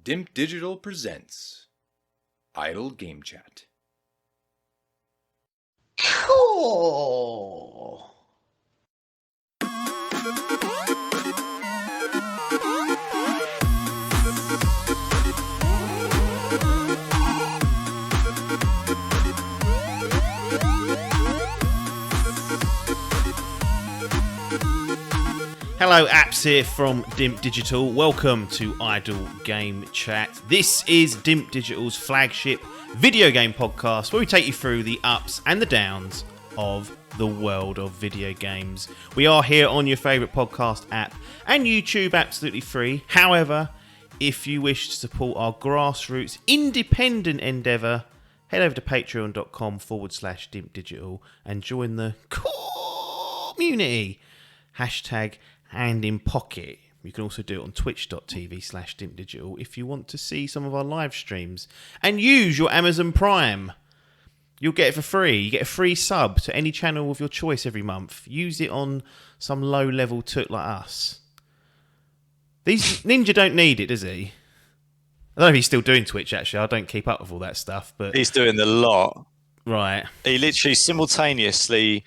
Dimp Digital presents Idle Game Chat. Cool. Hello, apps here from Dimp Digital. Welcome to Idle Game Chat. This is Dimp Digital's flagship video game podcast where we take you through the ups and the downs of the world of video games. We are here on your favourite podcast app and YouTube absolutely free. However, if you wish to support our grassroots independent endeavour, head over to patreon.com/Dimp Digital and join the community. Hashtag hand in pocket. You can also do it on twitch.tv/Dimp Digital if you want to see some of our live streams. And use your Amazon Prime. You'll get it for free. You get a free sub to any channel of your choice every month. Use it on some low-level toot like us. Ninja don't need it, does he? I don't know if he's still doing Twitch, actually. I don't keep up with all that stuff. But he's doing the lot. Right. He literally simultaneously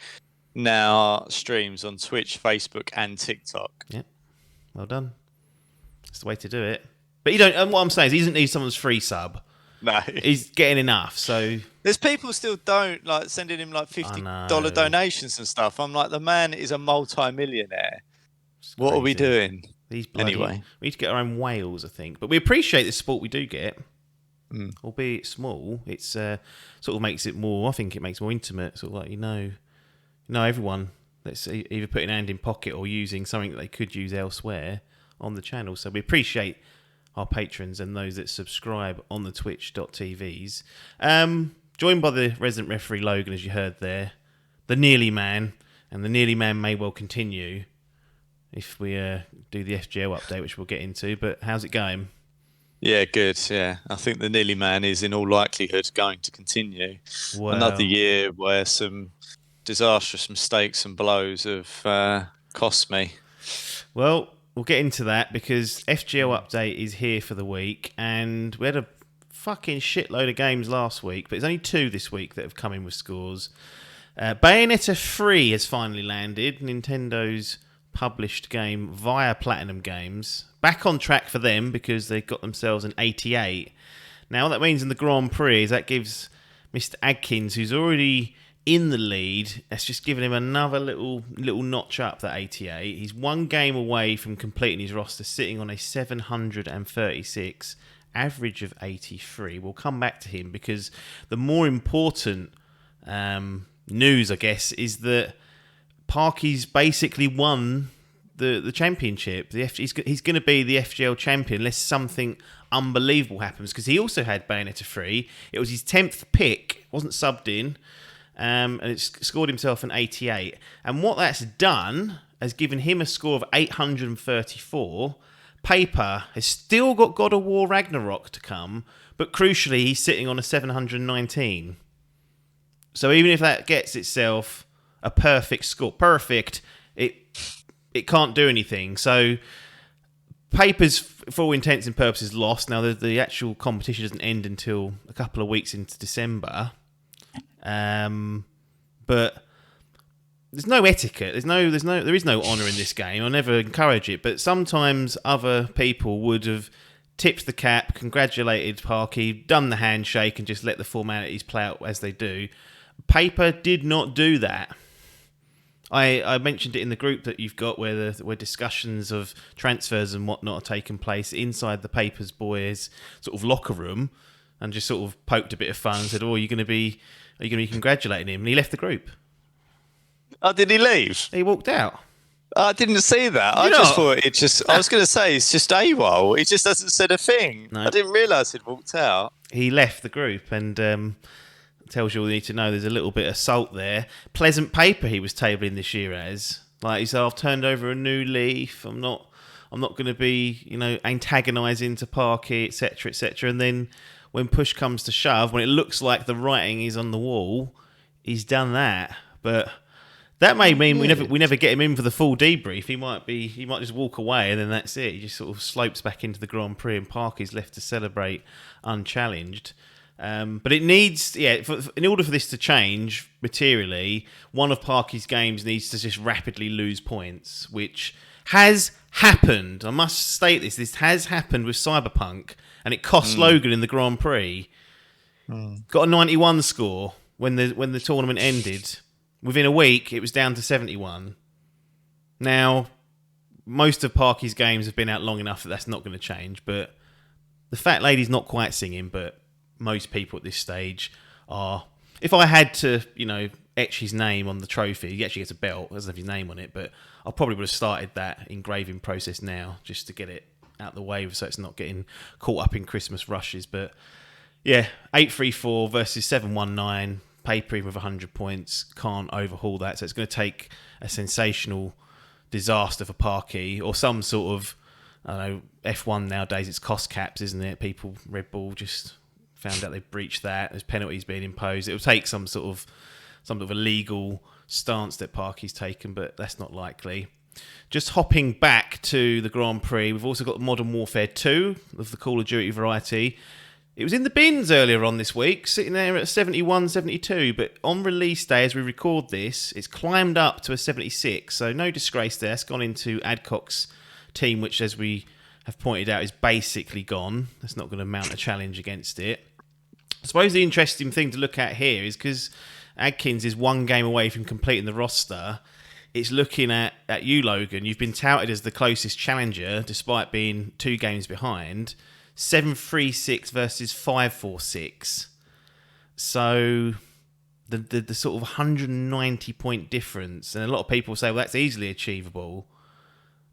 now streams on Twitch, Facebook, and TikTok. Yep. Well done. That's the way to do it. But you don't. And what I'm saying is, he doesn't need someone's free sub. No, he's getting enough. So there's people still don't like sending him like $50 donations and stuff. I'm like, the man is a multi-millionaire. What are we doing? Anyway, we need to get our own whales, I think. But we appreciate the support we do get, albeit small. It's sort of makes it more. I think it makes it more intimate. Sort of like everyone that's either putting hand in pocket or using something that they could use elsewhere on the channel. So we appreciate our patrons and those that subscribe on the twitch.tvs. Joined by the resident referee Logan, as you heard there, the Nearly Man, and the Nearly Man may well continue if we do the FGL update, which we'll get into. But how's it going? Yeah, good. Yeah, I think the Nearly Man is in all likelihood going to continue. Wow. Another year where some disastrous mistakes and blows have cost me. Well, we'll get into that because FGL update is here for the week, and we had a fucking shitload of games last week, but there's only 2 this week that have come in with scores. Bayonetta 3 has finally landed, Nintendo's published game via Platinum Games. Back on track for them because they got themselves an 88. Now, what that means in the Grand Prix is that gives Mr. Adkins, who's already in the lead, that's just given him another little notch up, that 88. He's one game away from completing his roster, sitting on a 736, average of 83. We'll come back to him because the more important news, I guess, is that Parky's basically won the championship. He's going to be the FGL champion unless something unbelievable happens, because he also had Bayonetta 3. It was his 10th pick, wasn't subbed in. And it's scored himself an 88. And what that's done has given him a score of 834. Paper has still got God of War Ragnarok to come, but crucially, he's sitting on a 719. So even if that gets itself a perfect score, it can't do anything. So Paper's, for all intents and purposes, lost. Now, the actual competition doesn't end until a couple of weeks into December. But there's no etiquette. There is no honour in this game. I never encourage it, but sometimes other people would have tipped the cap, congratulated Parky, done the handshake, and just let the formalities play out as they do. Paper did not do that. I mentioned it in the group that you've got where discussions of transfers and whatnot are taking place inside the Papers boys' sort of locker room, and just sort of poked a bit of fun and said, "Oh, are you going to be congratulating him?" And he left the group. Oh, did he leave? He walked out. I didn't see that. I just thought I was going to say it's just AWOL. He just hasn't said a thing. No. I didn't realise he'd walked out. He left the group, and tells you all you need to know. There's a little bit of salt there. Pleasant Paper he was tabling this year as. Like he said, I've turned over a new leaf. I'm not going to be, antagonising to Parky, etc., etc. And then when push comes to shove, when it looks like the writing is on the wall, he's done that. But That may mean we never get him in for the full debrief. He might just walk away and then that's it. He just sort of slopes back into the Grand Prix and Parky's left to celebrate unchallenged. But it needs, in order for this to change materially, one of Parky's games needs to just rapidly lose points, which has happened. I must state this. This has happened with Cyberpunk, and it cost Logan in the Grand Prix. Got a 91 score when the tournament ended. Within a week, it was down to 71. Now, most of Parky's games have been out long enough that that's not going to change, but the fat lady's not quite singing, but most people at this stage are. If I had to, etch his name on the trophy, he actually gets a belt, doesn't have his name on it, but I probably would have started that engraving process now just to get it out the way so it's not getting caught up in Christmas rushes. But yeah, 834 versus 719. Paper even with 100 points can't overhaul that, so it's going to take a sensational disaster for Parky or some sort of, I don't know, F1 nowadays it's cost caps, isn't it? Red Bull just found out they've breached that. There's penalties being imposed. It will take some sort of illegal stance that Parky's taken, but that's not likely. Just hopping back to the Grand Prix, we've also got Modern Warfare 2 of the Call of Duty variety. It was in the bins earlier on this week, sitting there at 71, 72, but on release day, as we record this, it's climbed up to a 76, so no disgrace there. It's gone into Adcock's team, which, as we have pointed out, is basically gone. That's not going to mount a challenge against it. I suppose the interesting thing to look at here is because Adkins is one game away from completing the roster, it's looking at you, Logan. You've been touted as the closest challenger, despite being 2 games behind. 736 versus 546. So the sort of 190 point difference, and a lot of people say, well, that's easily achievable.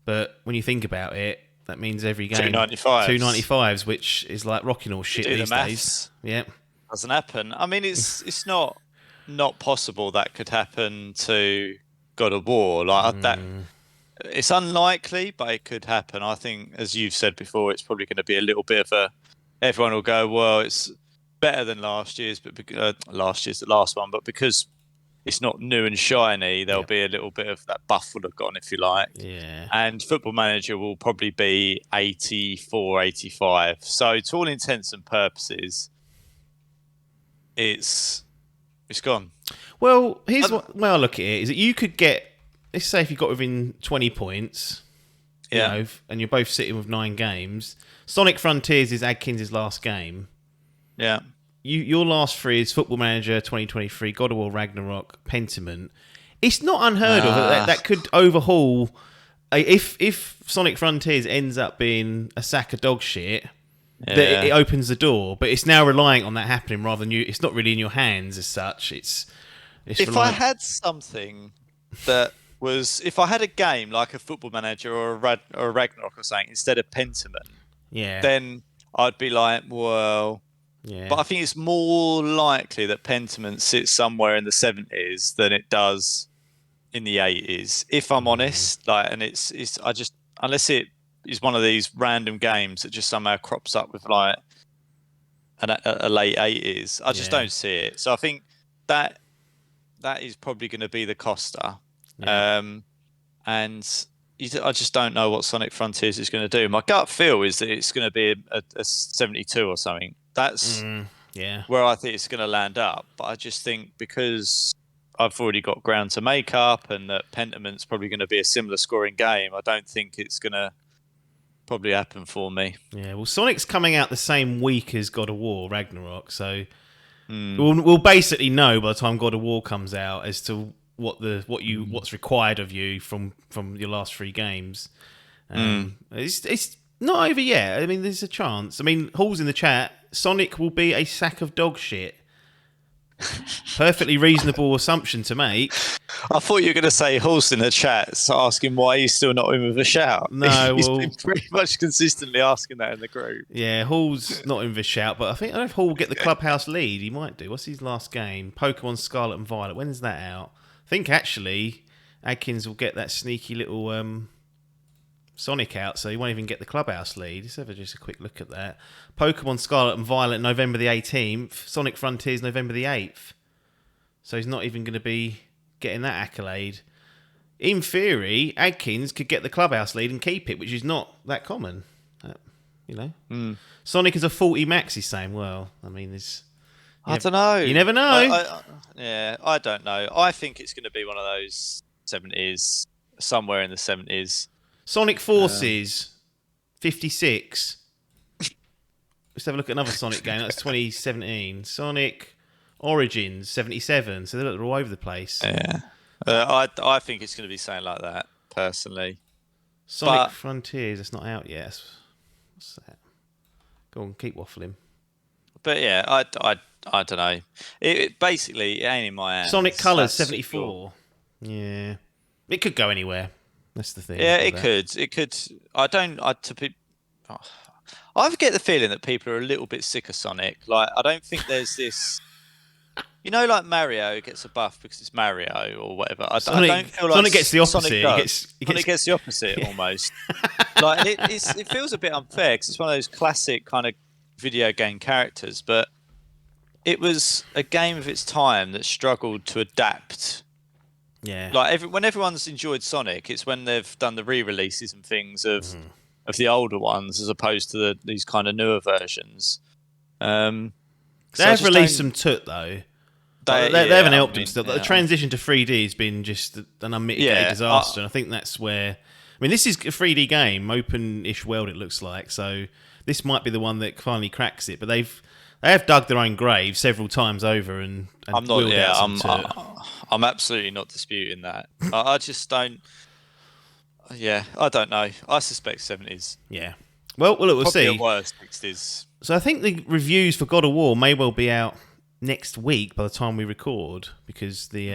But when you think about it, that means every game 295s, which is like rocking all shit these days. Yeah, doesn't happen. I mean, it's not possible that could happen to God of War like that. It's unlikely, but it could happen. I think, as you've said before, it's probably going to be a little bit of everyone will go, well, it's better than last year's, but last year's the last one, but because it's not new and shiny, there'll be a little bit of that buff will have gone, if you like. Yeah. And Football Manager will probably be 84, 85. So to all intents and purposes, it's gone. Well, here's what I look at it, is that you could get, let's say if you got within 20 points, and you're both sitting with 9 games. Sonic Frontiers is Adkins' last game. Yeah. Your last 3 is Football Manager 2023, God of War Ragnarok, Pentiment. It's not unheard of that could overhaul. If Sonic Frontiers ends up being a sack of dog shit, that it opens the door. But it's now relying on that happening rather than you. It's not really in your hands as such. If I had something that was, if I had a game like a Football Manager or a Ragnarok or something instead of Pentiment, then I'd be like, well. Yeah. But I think it's more likely that Pentiment sits somewhere in the 70s than it does in the 80s. If I'm honest, and it's I just, unless it is one of these random games that just somehow crops up with like a late 80s, I just don't see it. So I think that is probably going to be the coster. Yeah. And I just don't know what Sonic Frontiers is going to do. My gut feel is that it's going to be a 72 or something. That's where I think it's going to land up. But I just think because I've already got ground to make up and that Pentiment's probably going to be a similar scoring game, I don't think it's going to probably happen for me. Yeah, well, Sonic's coming out the same week as God of War Ragnarok, so we'll basically know by the time God of War comes out as to what's required of you from your last 3 games. It's not over yet. I mean, there's a chance. I mean, Hall's in the chat. Sonic will be a sack of dog shit. Perfectly reasonable assumption to make. I thought you were going to say Hall's in the chat, so asking why he's still not in with a shout. No, he's been pretty much consistently asking that in the group. Yeah, Hall's not in with a shout, but I don't know if Hall will get the clubhouse lead. He might do. What's his last game? Pokemon Scarlet and Violet. When's that out? I think actually Adkins will get that sneaky little Sonic out, so he won't even get the clubhouse lead. Let's have just a quick look at that. Pokemon Scarlet and Violet, November the 18th. Sonic Frontiers, November the 8th. So he's not even going to be getting that accolade. In theory, Adkins could get the clubhouse lead and keep it, which is not that common. Sonic is a 40 max, he's saying. Well, I mean, I don't know. You never know. I don't know. I think it's going to be one of those 70s, somewhere in the 70s. Sonic Forces, 56. Let's have a look at another Sonic game. That's 2017. Sonic Origins, 77. So they're all over the place. Yeah. I think it's going to be something like that, personally. Sonic Frontiers, it's not out yet. What's that? Go on, keep waffling. But yeah, I don't know. It basically, it ain't in my hands. Sonic Colors, 74. Yeah. It could go anywhere. That's the thing. Yeah, it could. I get the feeling that people are a little bit sick of Sonic. Like, I don't think there's this... like Mario gets a buff because it's Mario or whatever. I don't feel like Sonic gets the opposite. Sonic gets the opposite almost. Like it feels a bit unfair because it's one of those classic kind of video game characters, but it was a game of its time that struggled to adapt. Yeah. Like when everyone's enjoyed Sonic, it's when they've done the re-releases and things of the older ones as opposed to these kind of newer versions. They have released some toot though. They haven't helped them still. The transition to 3D has been just an unmitigated disaster. And I think that's where... I mean, this is a 3D game, open-ish world it looks like, so this might be the one that finally cracks it. But they have dug their own grave several times over and I'm absolutely not disputing that. I just don't... Yeah, I don't know. I suspect 70s. Yeah. Well, we'll see. Probably at worst 60s. So I think the reviews for God of War may well be out next week by the time we record, because the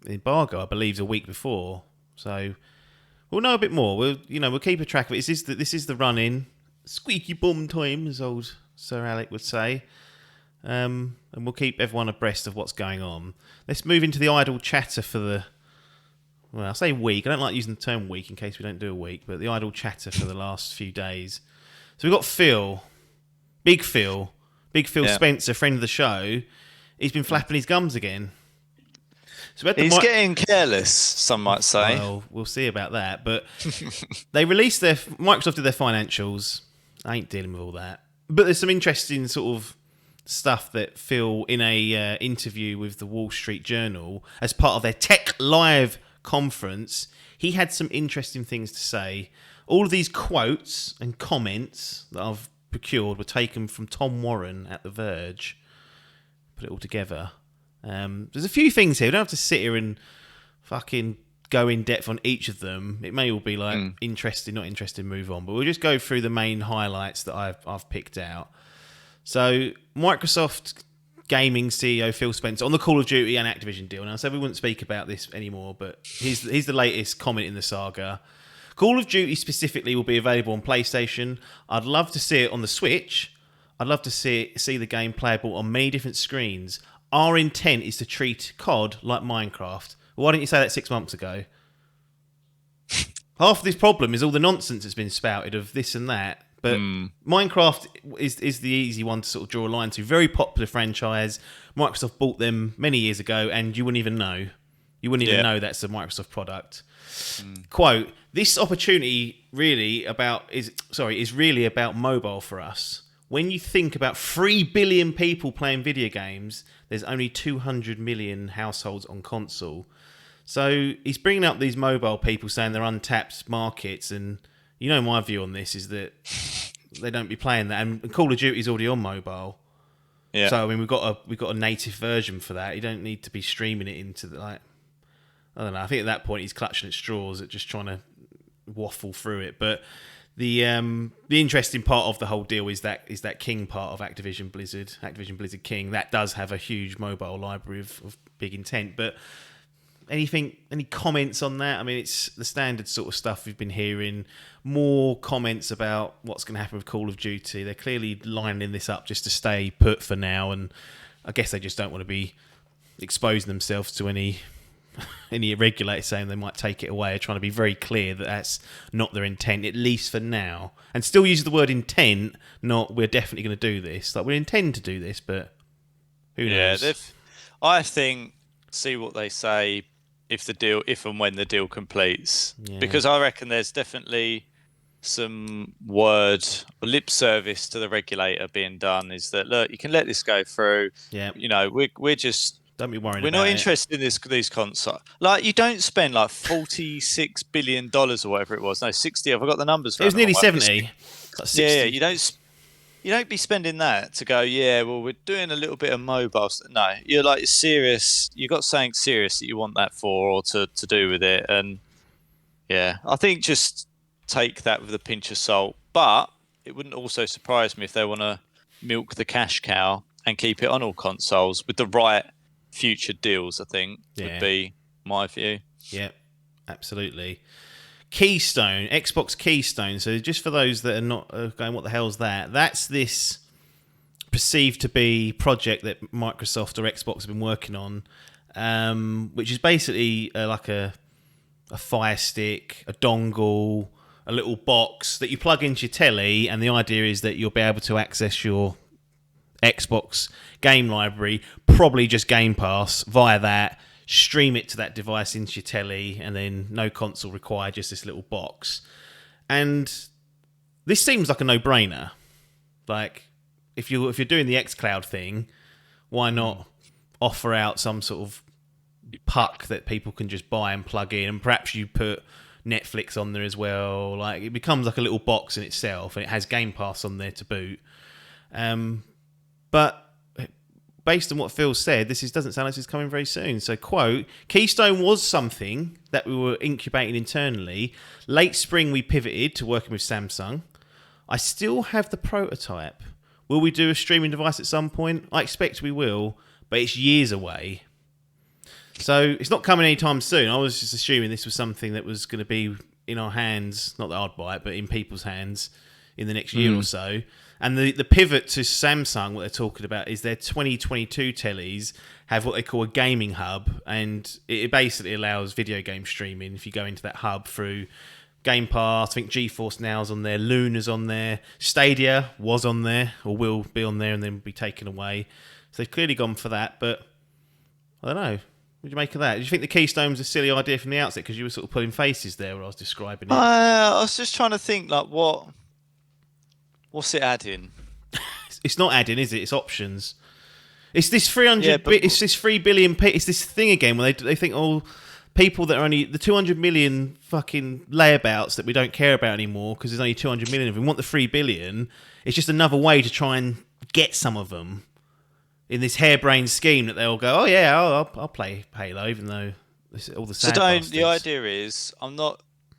embargo, I believe, is a week before. So we'll know a bit more. We'll keep a track of it. This is the run-in, squeaky bum time, as old Sir Alec would say. And we'll keep everyone abreast of what's going on. Let's move into the idle chatter for the... Well, I say week. I don't like using the term week in case we don't do a week, but the idle chatter for the last few days. So we've got Phil, Big Phil Spencer, friend of the show. He's been flapping his gums again. So he's getting careless, some might say. Well, we'll see about that. But they released Microsoft did their financials. I ain't dealing with all that. But there's some interesting sort of stuff that Phil, in a interview with the Wall Street Journal, as part of their Tech Live conference, he had some interesting things to say. All of these quotes and comments that I've procured were taken from Tom Warren at The Verge. Put it all together. There's a few things here. We don't have to sit here and fucking go in depth on each of them. It may all be like interesting, not interesting, move on. But we'll just go through the main highlights that I've picked out. So Microsoft Gaming CEO Phil Spencer on the Call of Duty and Activision deal. Now I said we wouldn't speak about this anymore, but here's the latest comment in the saga. Call of Duty specifically will be available on PlayStation. I'd love to see it on the Switch. I'd love to see the game playable on many different screens. Our intent is to treat COD like Minecraft. Why didn't you say that 6 months ago? Half of this problem is all the nonsense that's been spouted of this and that. But Minecraft is the easy one to sort of draw a line to. Very popular franchise. Microsoft bought them many years ago, and you wouldn't even know. You wouldn't even know that's a Microsoft product. Quote, this opportunity is really about mobile for us. When you think about 3 billion people playing video games, there's only 200 million households on console. So he's bringing up these mobile people saying they're untapped markets, and you know my view on this is that they don't be playing that. And Call of Duty is already on mobile. Yeah. So I mean we've got a native version for that. You don't need to be streaming it into I don't know. I think at that point he's clutching at straws at just trying to waffle through it. But the interesting part of the whole deal is that King part of Activision Blizzard King, that does have a huge mobile library of big intent. But any comments on that? I mean, it's the standard sort of stuff we've been hearing. More comments about what's going to happen with Call of Duty. They're clearly lining this up just to stay put for now, and I guess they just don't want to be exposing themselves to any regulators saying they might take it away, are trying to be very clear that that's not their intent, at least for now. And still use the word intent, not we're definitely going to do this. Like, we intend to do this, but who knows? I think, see what they say, if and when the deal completes, Yeah. because I reckon there's definitely some word or lip service to the regulator being done. Is that, look, you can let this go through. Yeah. You know, we're just. Don't be worried We're about not it. interested in these consoles. Like, you don't spend like $46 billion or whatever it was. No, 60. I've got the numbers. It was nearly wrong. 70. Like 60. Yeah, you don't be spending that to go, yeah, well, we're doing a little bit of mobile. No, you're serious. You got something serious that you want that for or to do with it. And yeah, I think just take that with a pinch of salt. But it wouldn't also surprise me if they want to milk the cash cow and keep it on all consoles with the right future deals, I think, would be my view. Yeah, absolutely. Keystone, Xbox Keystone. So just for those that are not going, what the hell's that? That's this perceived to be project that Microsoft or Xbox have been working on, which is basically like a Fire Stick, a dongle, a little box that you plug into your telly, and the idea is that you'll be able to access your Xbox game library, probably just Game Pass, via that, stream it to that device into your telly, and then no console required, just this little box. And this seems like a no-brainer. Like, if you're doing the xCloud thing, why not offer out some sort of puck that people can just buy and plug in, and perhaps you put Netflix on there as well. Like, it becomes like a little box in itself, and it has Game Pass on there to boot. But based on what Phil said, doesn't sound like it's coming very soon. So, quote, Keystone was something that we were incubating internally. Late spring, we pivoted to working with Samsung. I still have the prototype. Will we do a streaming device at some point? I expect we will, but it's years away. So it's not coming anytime soon. I was just assuming this was something that was going to be in our hands, not that I'd buy it, but in people's hands in the next year or so. And the pivot to Samsung, what they're talking about, is their 2022 tellies have what they call a gaming hub, and it basically allows video game streaming if you go into that hub through Game Pass. I think GeForce Now's on there, Luna's on there, Stadia was on there, or will be on there and then be taken away. So they've clearly gone for that, but I don't know. What do you make of that? Do you think the Keystone was a silly idea from the outset? Because you were sort of pulling faces there when I was describing it. I was just trying to think, like, what's it adding? It's not adding, is it? It's options. It's this 300. Yeah, but it's this 3 billion. It's this thing again where they think, oh, people that are only the 200 million fucking layabouts that we don't care about anymore because there's only 200 million of them. We want the 3 billion. It's just another way to try and get some of them in this harebrained scheme that they'll go, oh yeah, I'll play Halo, even though all the sad bastards. The idea is,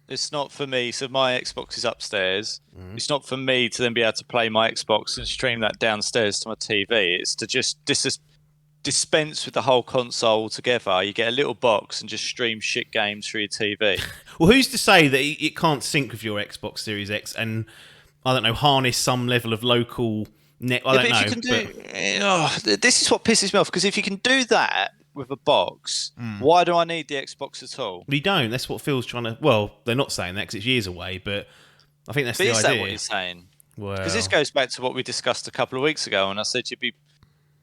it's not for me. So my Xbox is upstairs. It's not for me to then be able to play my Xbox and stream that downstairs to my TV. It's to just dispense with the whole console together. You get a little box and just stream shit games through your TV. Well, who's to say that it can't sync with your Xbox Series X and, I don't know, harness some level of local net? I don't know. If you can do, this is what pisses me off, because if you can do that with a box, why do I need the Xbox at all? We don't. That's what Phil's trying to. Well, they're not saying that because it's years away, but I think that's the idea. Is that what you're saying? Well, because this goes back to what we discussed a couple of weeks ago, and I said you'd be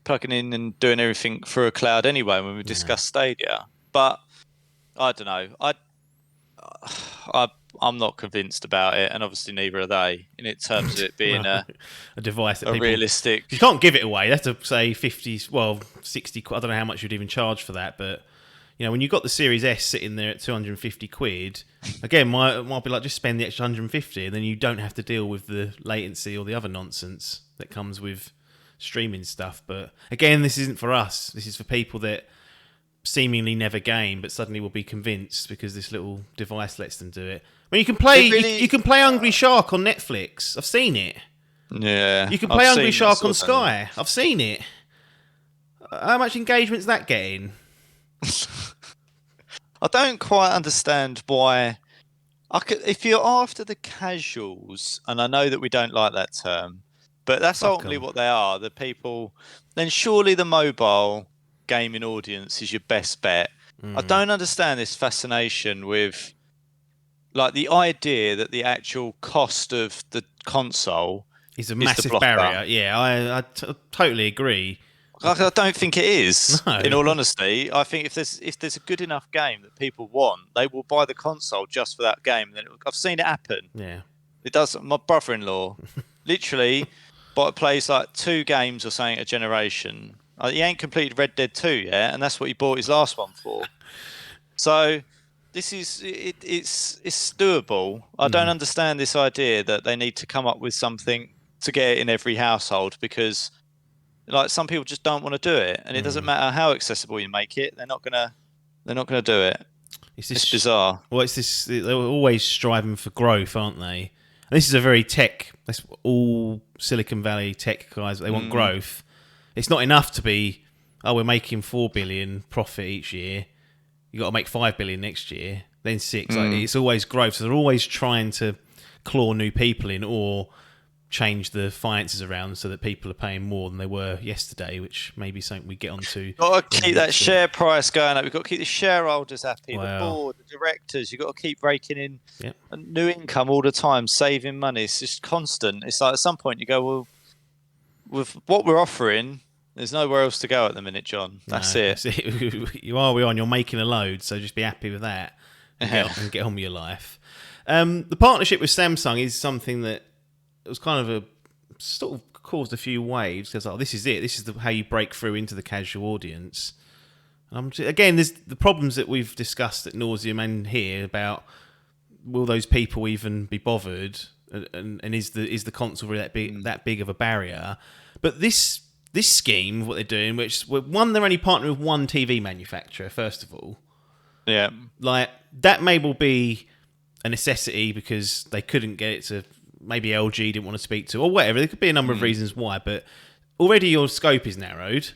plugging in and doing everything through a cloud anyway when we discussed Stadia. But I don't know. I'm not convinced about it, and obviously neither are they. In terms of it being a device that people, realistic. You can't give it away. You have to say 50, well, 60. I don't know how much you'd even charge for that, but you know, when you've got the Series S sitting there at 250 quid, again, might be like, just spend the extra 150, and then you don't have to deal with the latency or the other nonsense that comes with streaming stuff. But again, this isn't for us. This is for people that seemingly never game, but suddenly will be convinced because this little device lets them do it. When you can play, you can play Hungry Shark on Netflix. I've seen it. Yeah, you can play Hungry Shark on Sky. I've seen it. How much engagement's that getting? I don't quite understand why. If you're after the casuals, and I know that we don't like that term, but that's ultimately what they are, the people, then surely the mobile gaming audience is your best bet. I don't understand this fascination with, like, the idea that the actual cost of the console is a massive barrier. Yeah, I totally agree. I don't think it is. No. In all honesty, I think if there's a good enough game that people want, they will buy the console just for that game. I've seen it happen. Yeah. It does. My brother-in-law, literally, plays like 2 games or something a generation. He ain't completed Red Dead 2 yet, and that's what he bought his last one for. So this is it's doable. I don't understand this idea that they need to come up with something to get it in every household, because like some people just don't want to do it, and it doesn't matter how accessible you make it, they're not gonna do it. It's bizarre. Well, it's this. They're always striving for growth, aren't they? And this is a very tech. That's all Silicon Valley tech guys. They want growth. It's not enough to be, we're making 4 billion profit each year. You got to make 5 billion next year, then 6. Like, it's always growth. So they're always trying to claw new people in or change the finances around so that people are paying more than they were yesterday, which may be something we get onto. Got to keep that share price going up. We've got to keep the shareholders happy, Wow. the board, the directors. You've got to keep raking in new income all the time, saving money. It's just constant. It's like at some point you go, well, with what we're offering, there's nowhere else to go at the minute, John. That's it. You are, we are, and you're making a load, so just be happy with that and get on with your life. The partnership with Samsung is something that was kind of sort of caused a few waves, because this is it. This is how you break through into the casual audience. Again, there's the problems that we've discussed at nauseam and here about, will those people even be bothered, and is the console really that big of a barrier? But this scheme, what they're doing, which one, they're only partnering with one TV manufacturer, first of all. Yeah. Like, that may well be a necessity because they couldn't get it to, maybe LG didn't want to speak to, or whatever. There could be a number of reasons why, but already your scope is narrowed.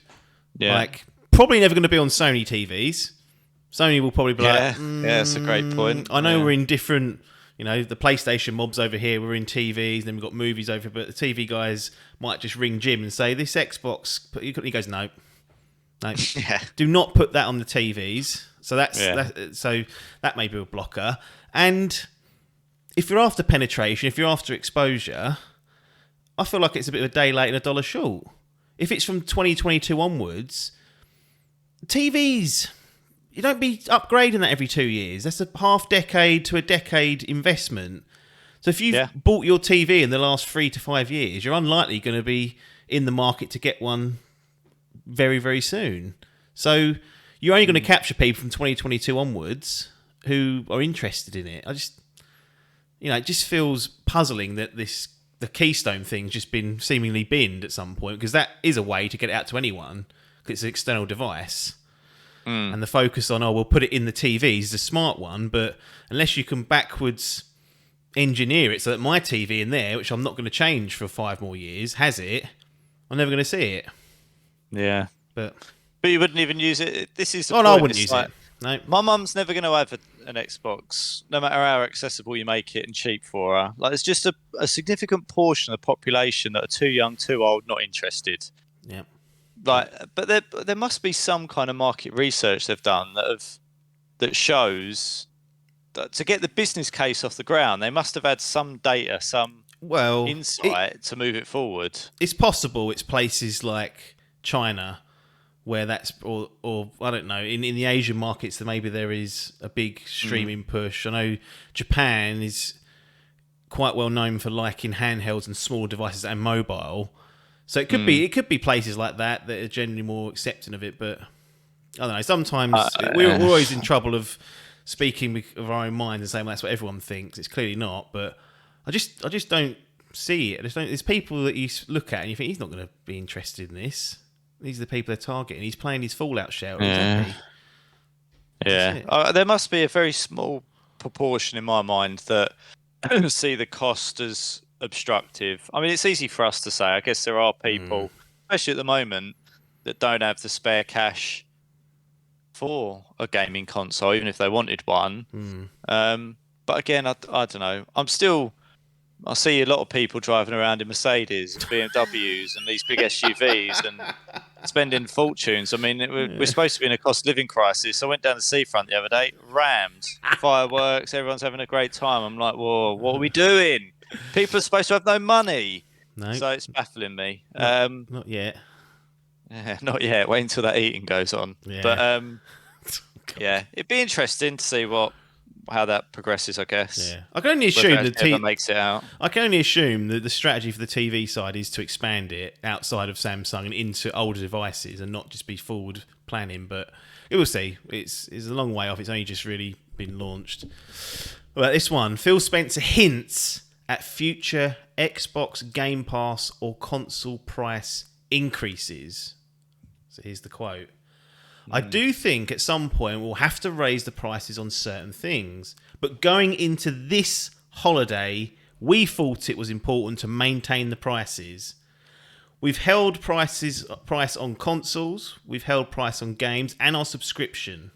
Yeah. Like, probably never going to be on Sony TVs. Sony will probably be like, that's a great point. I know we're in different, the PlayStation mobs over here, we're in TVs, and then we've got movies over here, but the TV guys might just ring Jim and say, this Xbox, he goes, no. Do not put that on the TVs. So that may be a blocker. And if you're after penetration, if you're after exposure, I feel like it's a bit of a day late and a dollar short. If it's from 2022 onwards, TVs, you don't be upgrading that every 2 years. That's a half decade to a decade investment. So if you've bought your TV in the last 3 to 5 years, you're unlikely going to be in the market to get one very, very soon. So you're only going to capture people from 2022 onwards who are interested in it. It just feels puzzling that the Keystone thing's just been seemingly binned at some point, because that is a way to get it out to anyone, because it's an external device. And the focus on, we'll put it in the TV is a smart one, but unless you can backwards engineer it so that my TV in there, which I'm not going to change for 5 more years, has it, I'm never going to see it. Yeah. But you wouldn't even use it. This is the no, point. I wouldn't use it. No. My mum's never going to have an Xbox, no matter how accessible you make it and cheap for her. Like, it's just a significant portion of the population that are too young, too old, not interested. Yeah. Like, but there must be some kind of market research they've done that shows that to get the business case off the ground, they must have had some data, some insight to move it forward. It's possible it's places like China where that's, or I don't know, in the Asian markets, maybe there is a big streaming push. I know Japan is quite well known for liking handhelds and small devices and mobile. So it could be places like that are generally more accepting of it, but I don't know. Sometimes we're always in trouble of speaking of our own minds and saying, well, that's what everyone thinks. It's clearly not, but I just don't see it. There's people that you look at and you think, he's not going to be interested in this. These are the people they're targeting. He's playing his Fallout shelter. Yeah. There must be a very small proportion in my mind that see the cost as obstructive. I mean, it's easy for us to say. I guess there are people, especially at the moment, that don't have the spare cash for a gaming console, even if they wanted one. But again, I don't know. I see a lot of people driving around in Mercedes, BMWs, and these big SUVs, and spending fortunes. I mean, we're supposed to be in a cost of living crisis. I went down the seafront the other day, rammed, fireworks, everyone's having a great time. I'm like, whoa, what are we doing? People are supposed to have no money. No. So it's baffling me. Not yet. Yeah, not yet. Wait until that eating goes on. Yeah. But God. yeah, it'd be interesting to see how that progresses, I guess. Yeah. I can only Whether assume it ever makes it out. I can only assume that the strategy for the TV side is to expand it outside of Samsung and into older devices and not just be forward planning. But we will see. It's a long way off. It's only just really been launched. Well, this one, Phil Spencer hints at future Xbox Game Pass or console price increases. So here's the quote. I do think at some point we'll have to raise the prices on certain things. But going into this holiday, we thought it was important to maintain the prices. We've held price on consoles, we've held price on games and our subscription.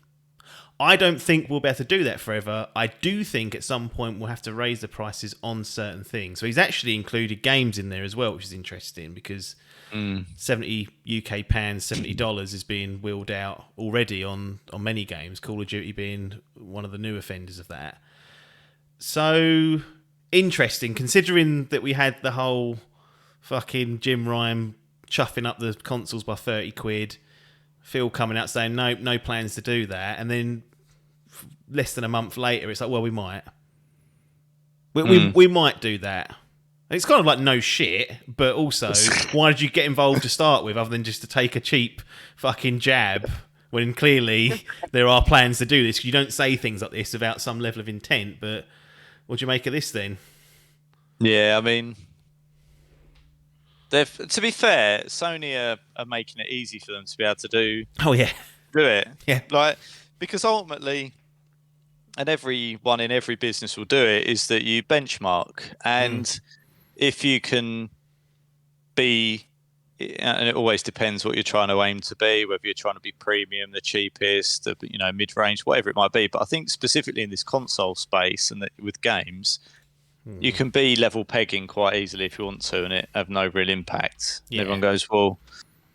I don't think we'll be able to do that forever. I do think at some point we'll have to raise the prices on certain things. So he's actually included games in there as well, which is interesting because 70 UK pounds, $70 is being wheeled out already on many games, Call of Duty being one of the new offenders of that. So interesting, considering that we had the whole fucking Jim Ryan chuffing up the consoles by 30 quid, Phil coming out saying no plans to do that, and then less than a month later it's like, well, we might. We might do that. It's kind of like no shit, but also, why did you get involved to start with other than just to take a cheap fucking jab when clearly there are plans to do this? You don't say things like this without some level of intent, but what do you make of this then? Yeah, I mean, to be fair, Sony are making it easy for them to be able to do it. Yeah. Like, because ultimately, and everyone in every business will do it, is that you benchmark. And if you can be, and it always depends what you're trying to aim to be, whether you're trying to be premium, the cheapest, the mid-range, whatever it might be. But I think specifically in this console space and with games, you can be level pegging quite easily if you want to, and it have no real impact. Yeah. Everyone goes, well,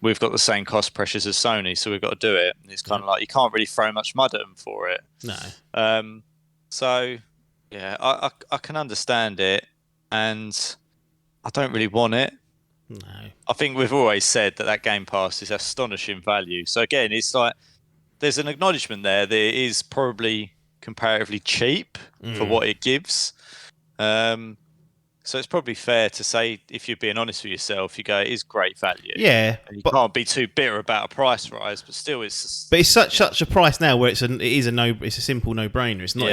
we've got the same cost pressures as Sony, so we've got to do it. And it's kind of like you can't really throw much mud at them for it. No. So yeah, I can understand it, and I don't really want it. No. I think we've always said that Game Pass is astonishing value. So again, it's like there's an acknowledgement there that it is probably comparatively cheap for what it gives. So it's probably fair to say, if you're being honest with yourself, you go, it is great value. Yeah, and you can't be too bitter about a price rise, but still, it's. But it's such a price now where it's a simple no-brainer. It's not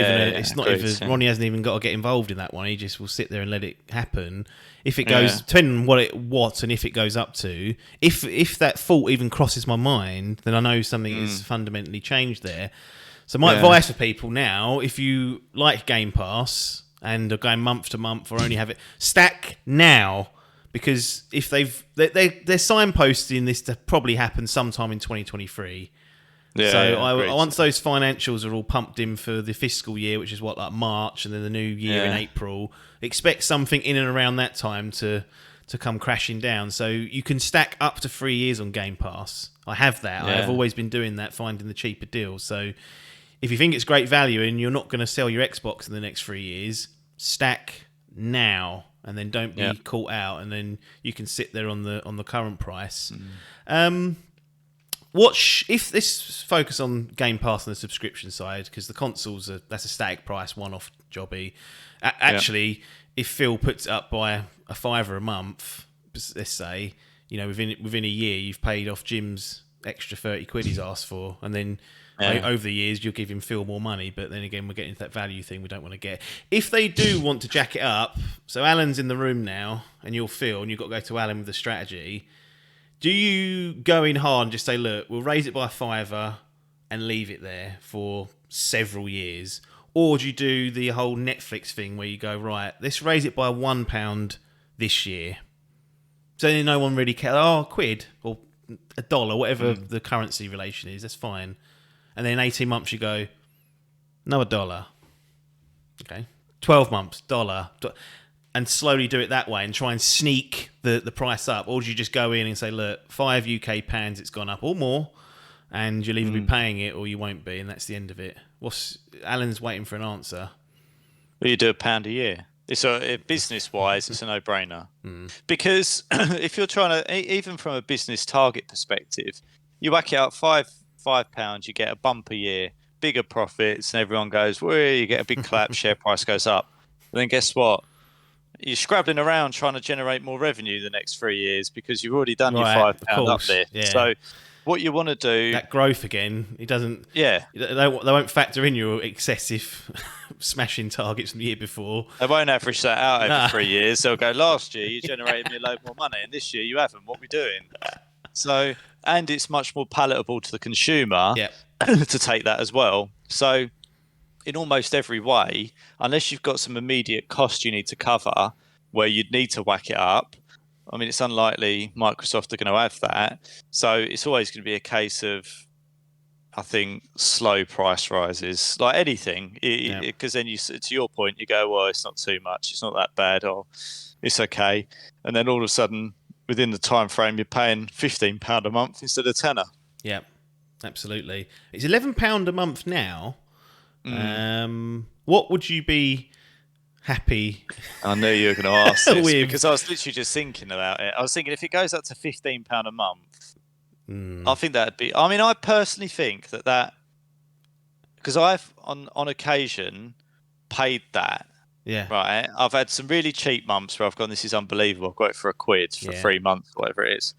even Ronnie hasn't even got to get involved in that one. He just will sit there and let it happen. If it goes, depending on what and if it goes up to, if that thought even crosses my mind, then I know something is fundamentally changed there. So my advice for people now, if you like Game Pass and are going month to month or only have it, stack now, because if they're signposting this to probably happen sometime in 2023. Once those financials are all pumped in for the fiscal year, which is like March, and then the new year in April, expect something in and around that time to come crashing down. So you can stack up to 3 years on Game Pass. I have that. I have always been doing that, finding the cheaper deals. So if you think it's great value and you're not going to sell your Xbox in the next 3 years, stack now, and then don't be caught out, and then you can sit there on the current price. If this focus on Game Pass on the subscription side, because the consoles that's a static price, one-off jobby. Actually, if Phil puts it up by a $5 a month, let's say, within a year you've paid off Jim's extra 30 quid he's asked for, and then over the years you'll give him Phil more money. But then again, we're getting into that value thing we don't want to get. If they do want to jack it up, so Alan's in the room now and you're Phil and you've got to go to Alan with the strategy, do you go in hard and just say, look, we'll raise it by $5 and leave it there for several years? Or do you do the whole Netflix thing where you go, right, let's raise it by £1 this year, so then no one really cares, £1 or $1, whatever the currency relation is, that's fine. And then 18 months you go, no, $1. Okay. 12 months, $1. And slowly do it that way and try and sneak the price up? Or do you just go in and say, look, £5 UK pounds, it's gone up or more, and you'll either be paying it or you won't be, and that's the end of it? Alan's waiting for an answer. Well, you do £1 a year. It's business-wise, it's a no-brainer. Because if you're trying to, even from a business target perspective, you whack it up £5, you get a bump a year, bigger profits, and everyone goes, well, you get a big clap, share price goes up. But then guess what? You're scrabbling around trying to generate more revenue the next 3 years because you've already done your £5 uplift. Yeah. So what you want to do, that growth again, it doesn't. Yeah, they won't factor in your excessive smashing targets from the year before. They won't average that out over 3 years. They'll go, last year you generated me a load more money, and this year you haven't. What are we doing? So, and it's much more palatable to the consumer to take that as well. So, in almost every way, unless you've got some immediate cost you need to cover, where you'd need to whack it up. I mean, it's unlikely Microsoft are going to have that. So it's always going to be a case of, I think, slow price rises, like anything. Because then to your point, you go, well, it's not too much. It's not that bad, or it's okay. And then all of a sudden, within the time frame, you're paying £15 a month instead of £10. Yeah, absolutely. It's £11 a month now. What would you be happy? I knew you were going to ask this because I was literally just thinking about it. I was thinking if it goes up to £15 a month, I think that'd be. I mean, I personally think that because I've on occasion paid that. Yeah. Right. I've had some really cheap months where I've gone, this is unbelievable. I've got it for £1 for 3 months, whatever it is.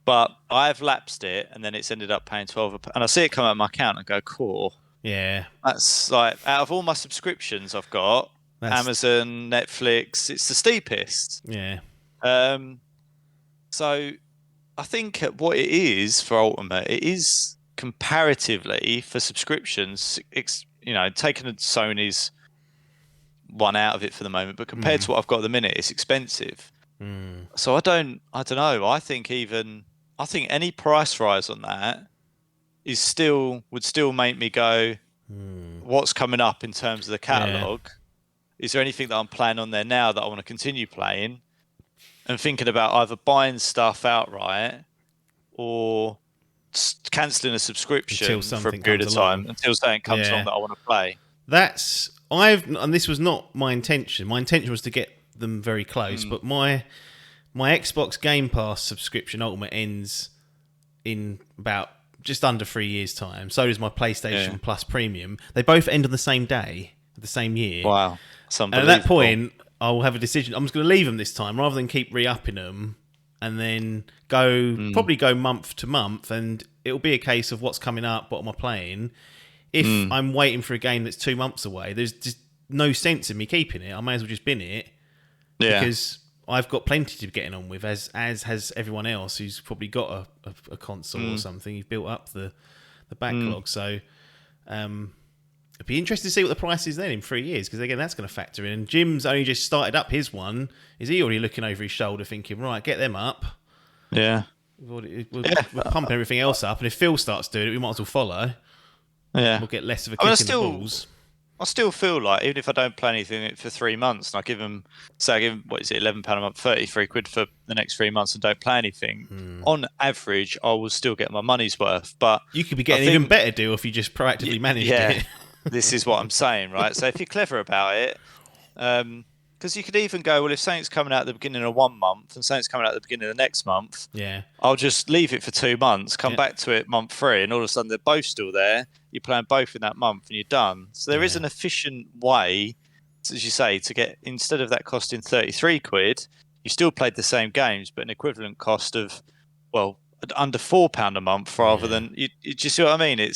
But I've lapsed it, and then it's ended up paying £12, and I see it come out of my account and go, cool. Yeah. That's like, out of all my subscriptions I've got, Amazon, Netflix, it's the steepest. Yeah. So I think what it is for Ultimate, it is comparatively for subscriptions, taking Sony's one out of it for the moment, but compared to what I've got at the minute, it's expensive. So I don't know. I think any price rise on that would still make me go, what's coming up in terms of the catalogue? Yeah. Is there anything that I'm playing on there now that I want to continue playing? And thinking about either buying stuff outright or cancelling a subscription for a period of time until something comes along that I want to play. And this was not my intention. My intention was to get them very close, but my Xbox Game Pass subscription Ultimate ends in about just under 3 years' time. So does my PlayStation Plus Premium. They both end on the same day, the same year. Wow. And at that point, I will have a decision. I'm just going to leave them this time rather than keep re-upping them and then probably go month to month, and it'll be a case of what's coming up, what am I playing. If I'm waiting for a game that's 2 months away, there's just no sense in me keeping it. I may as well just bin it because I've got plenty to be getting on with, as has everyone else who's probably got a console or something. You've built up the backlog. So it'd be interesting to see what the price is then in 3 years, because again, that's going to factor in. And Jim's only just started up his one. Is he already looking over his shoulder thinking, right, get them up? Yeah. We're pumping everything else up, and if Phil starts doing it, we might as well follow. Yeah. We'll get less of a kick in the balls. I still feel like, even if I don't play anything for 3 months, and I give them, what is it, £11 a month, £33 for the next 3 months, and don't play anything, on average, I will still get my money's worth. But you could be getting an even better deal if you just proactively managed it. This is what I'm saying, right? So if you're clever about it, because you could even go, well, if something's coming out at the beginning of 1 month and something's coming out at the beginning of the next month, I'll just leave it for 2 months, come back to it month 3, and all of a sudden they're both still there. You're playing both in that month and you're done. So there is an efficient way, as you say, to get, instead of that costing £33, you still played the same games, but an equivalent cost of, well, under £4 a month rather than, do you see what I mean?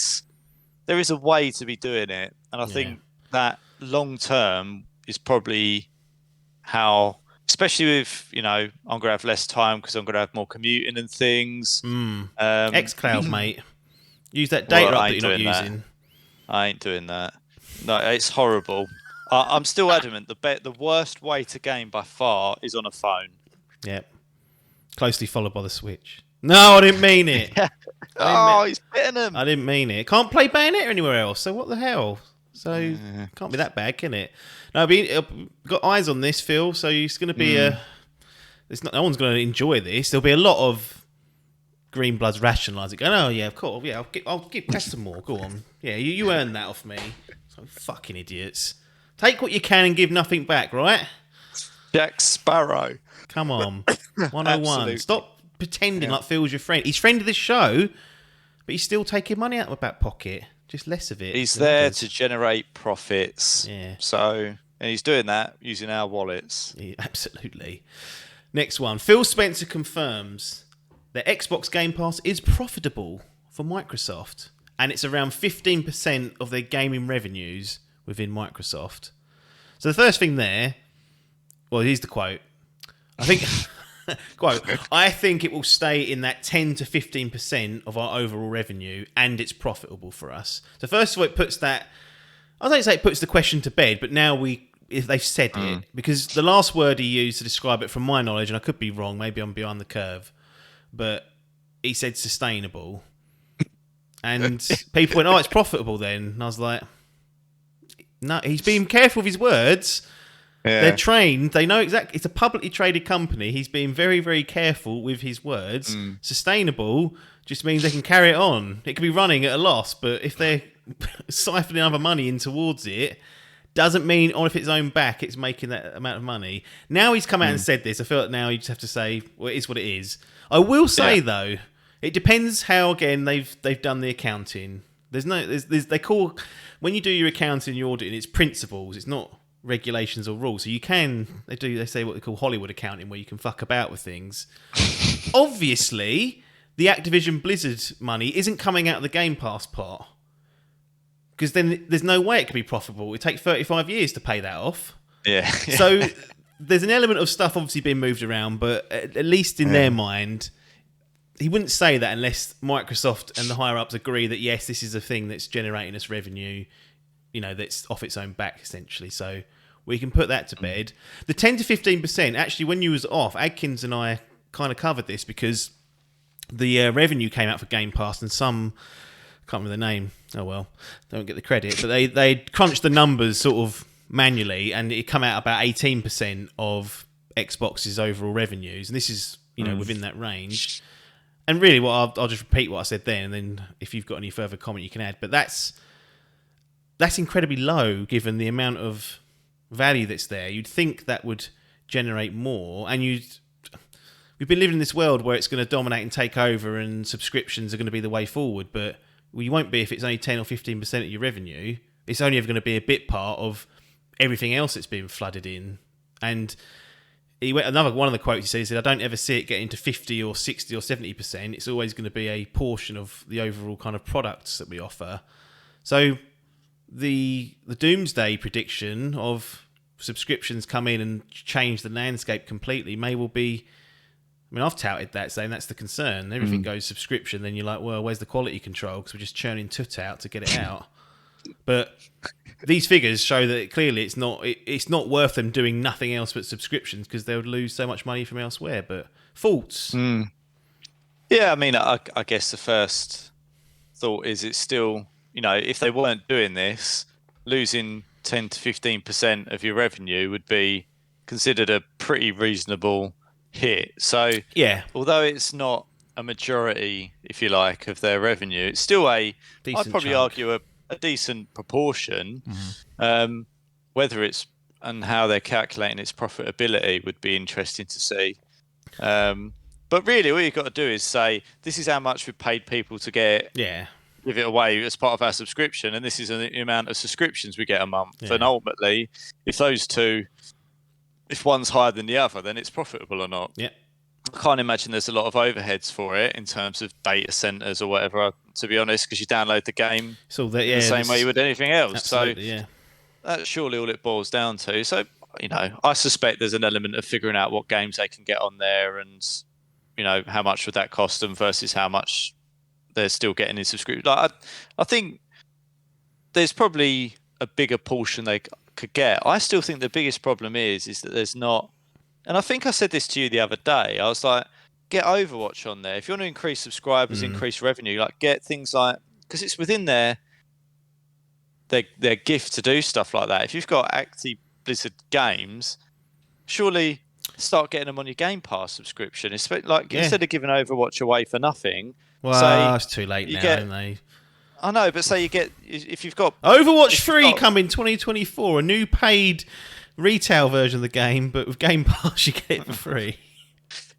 There is a way to be doing it. And I think that long term is probably how, especially with, I'm going to have less time because I'm going to have more commuting and things. xCloud, mate. Use that data up that you're not using. I ain't doing that. No, it's horrible. I'm still adamant. The worst way to game by far is on a phone. Yep. Closely followed by the Switch. No, I didn't mean it. He's hitting him. I didn't mean it. Can't play Bayonetta anywhere else. So what the hell? So can't be that bad, can it? No, got eyes on this, Phil. So it's going to be no one's going to enjoy this. There'll be a lot of green bloods rationalising. Going, oh yeah, of course, yeah. I'll give that's some more. Go on. Yeah, you earned that off me. So fucking idiots. Take what you can and give nothing back, right? Jack Sparrow. Come on. 101. Absolutely. Stop pretending like Phil's your friend. He's friend of the show, but he's still taking money out of my back pocket. Just less of it. He's there to generate profits. Yeah. So, and he's doing that using our wallets. Yeah, absolutely. Next one. Phil Spencer confirms that Xbox Game Pass is profitable for Microsoft. And it's around 15% of their gaming revenues within Microsoft. So the first thing there, well, here's the quote. I think it will stay in that 10 to 15% of our overall revenue, and it's profitable for us. So first of all, it puts that, I don't say it puts the question to bed, but now if they've said it, because the last word he used to describe it, from my knowledge, and I could be wrong, maybe I'm behind the curve, but he said sustainable. And people went, oh, it's profitable then. And I was like, no, he's being careful with his words. Yeah. They're trained. They know exactly. It's a publicly traded company. He's being very, very careful with his words. Sustainable just means they can carry it on. It could be running at a loss, but if they're siphoning other money in towards it, doesn't mean on its own back it's making that amount of money. Now he's come out and said this. I feel like now you just have to say, well, it is what it is. I will say though, it depends how again they've done the accounting. They call, when you do your accounting, your auditing, it's principles. It's not regulations or rules. So they say what they call Hollywood accounting, where you can fuck about with things. Obviously, the Activision Blizzard money isn't coming out of the Game Pass pot, because then there's no way it could be profitable. It would take 35 years to pay that off. Yeah. So there's an element of stuff obviously being moved around, but at least in their mind, he wouldn't say that unless Microsoft and the higher ups agree that yes, this is a thing that's generating us revenue, that's off its own back essentially. So we can put that to bed. The 10 to 15%, actually, when you was off, Adkins and I kind of covered this, because the revenue came out for Game Pass, and some, I can't remember the name. Oh well, don't get the credit. But they crunched the numbers sort of manually, and it come out about 18% of Xbox's overall revenues, and this is within that range. And really, I'll just repeat what I said then, and then if you've got any further comment, you can add. But that's incredibly low given the amount of value that's there. You'd think that would generate more, and we've been living in this world where it's going to dominate and take over, and subscriptions are going to be the way forward. But you won't be if it's only 10 or 15% of your revenue. It's only ever going to be a bit part of everything else that's being flooded in. And another one of the quotes he said, I don't ever see it getting to 50 or 60 or 70%. It's always going to be a portion of the overall kind of products that we offer. So the doomsday prediction of subscriptions come in and change the landscape completely may well be, I mean, I've touted that, saying that's the concern. Everything goes subscription, then you're like, well, where's the quality control? Because we're just churning tut out to get it out. But these figures show that clearly it's not worth them doing nothing else but subscriptions, because they would lose so much money from elsewhere. But thoughts? Yeah, I mean, I guess the first thought is it's still, if they weren't doing this, losing 10 to 15% of your revenue would be considered a pretty reasonable hit. So, although it's not a majority, if you like, of their revenue, it's still I'd probably argue a decent proportion. Whether it's and how they're calculating its profitability would be interesting to see. But really, all you've got to do is say, this is how much we've paid people to give it away as part of our subscription, and this is the amount of subscriptions we get a month. And ultimately, if one's higher than the other, then it's profitable or not. I can't imagine there's a lot of overheads for it in terms of data centers or whatever, to be honest, because you download the game the same way you would anything else. So that's surely all it boils down to. So, I suspect there's an element of figuring out what games they can get on there, and, how much would that cost them versus how much they're still getting in subscription. I think there's probably a bigger portion they could get. I still think the biggest problem is that there's not, and I think I said this to you the other day, I was like, get Overwatch on there. If you want to increase subscribers, increase revenue, like get things like, because it's within their gift to do stuff like that. If you've got Activision Blizzard games, surely start getting them on your Game Pass subscription. It's like instead of giving Overwatch away for nothing. Well, it's too late now, isn't they? I know, but say you get, if you've got Overwatch 3 coming 2024, a new paid retail version of the game, but with Game Pass you get it for free.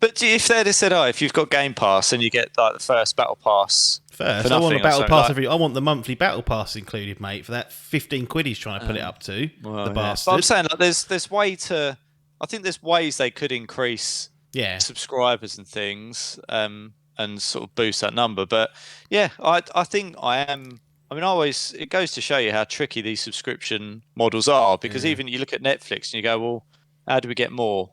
But if they'd have said, if you've got Game Pass and you get like the first Battle Pass first, for I want a nothing Battle or Pass something, I want the monthly Battle Pass included, mate, for that 15 quid he's trying to put it up to. Well, the yeah. bastard. But I'm saying like I think there's ways they could increase subscribers and things, and sort of boost that number. But yeah, I think it goes to show you how tricky these subscription models are, because even you look at Netflix and you go, well, how do we get more?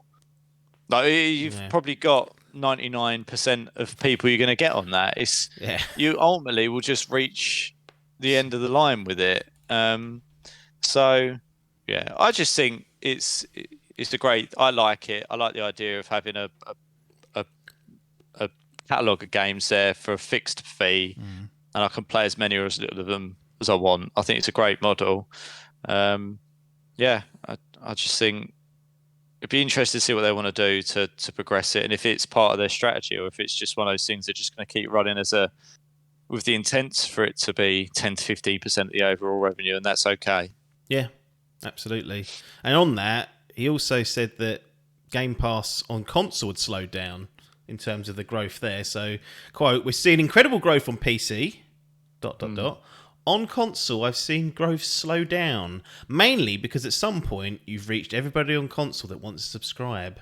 Like you've probably got 99% of people you're going to get on that. You ultimately will just reach the end of the line with it. So yeah, I just think it's a great. I like it. I like the idea of having a catalogue of games there for a fixed fee, and I can play as many or as little of them as I want. I think it's a great model. I just think it'd be interesting to see what they want to do to progress it, and if it's part of their strategy or if it's just one of those things they're just going to keep running with the intent for it to be 10 to 15% of the overall revenue, and that's okay. Yeah, absolutely. And on that, he also said that Game Pass on console had slowed down in terms of the growth there. So, quote, "We're seeing incredible growth on PC, ... On console, I've seen growth slow down, mainly because at some point you've reached everybody on console that wants to subscribe."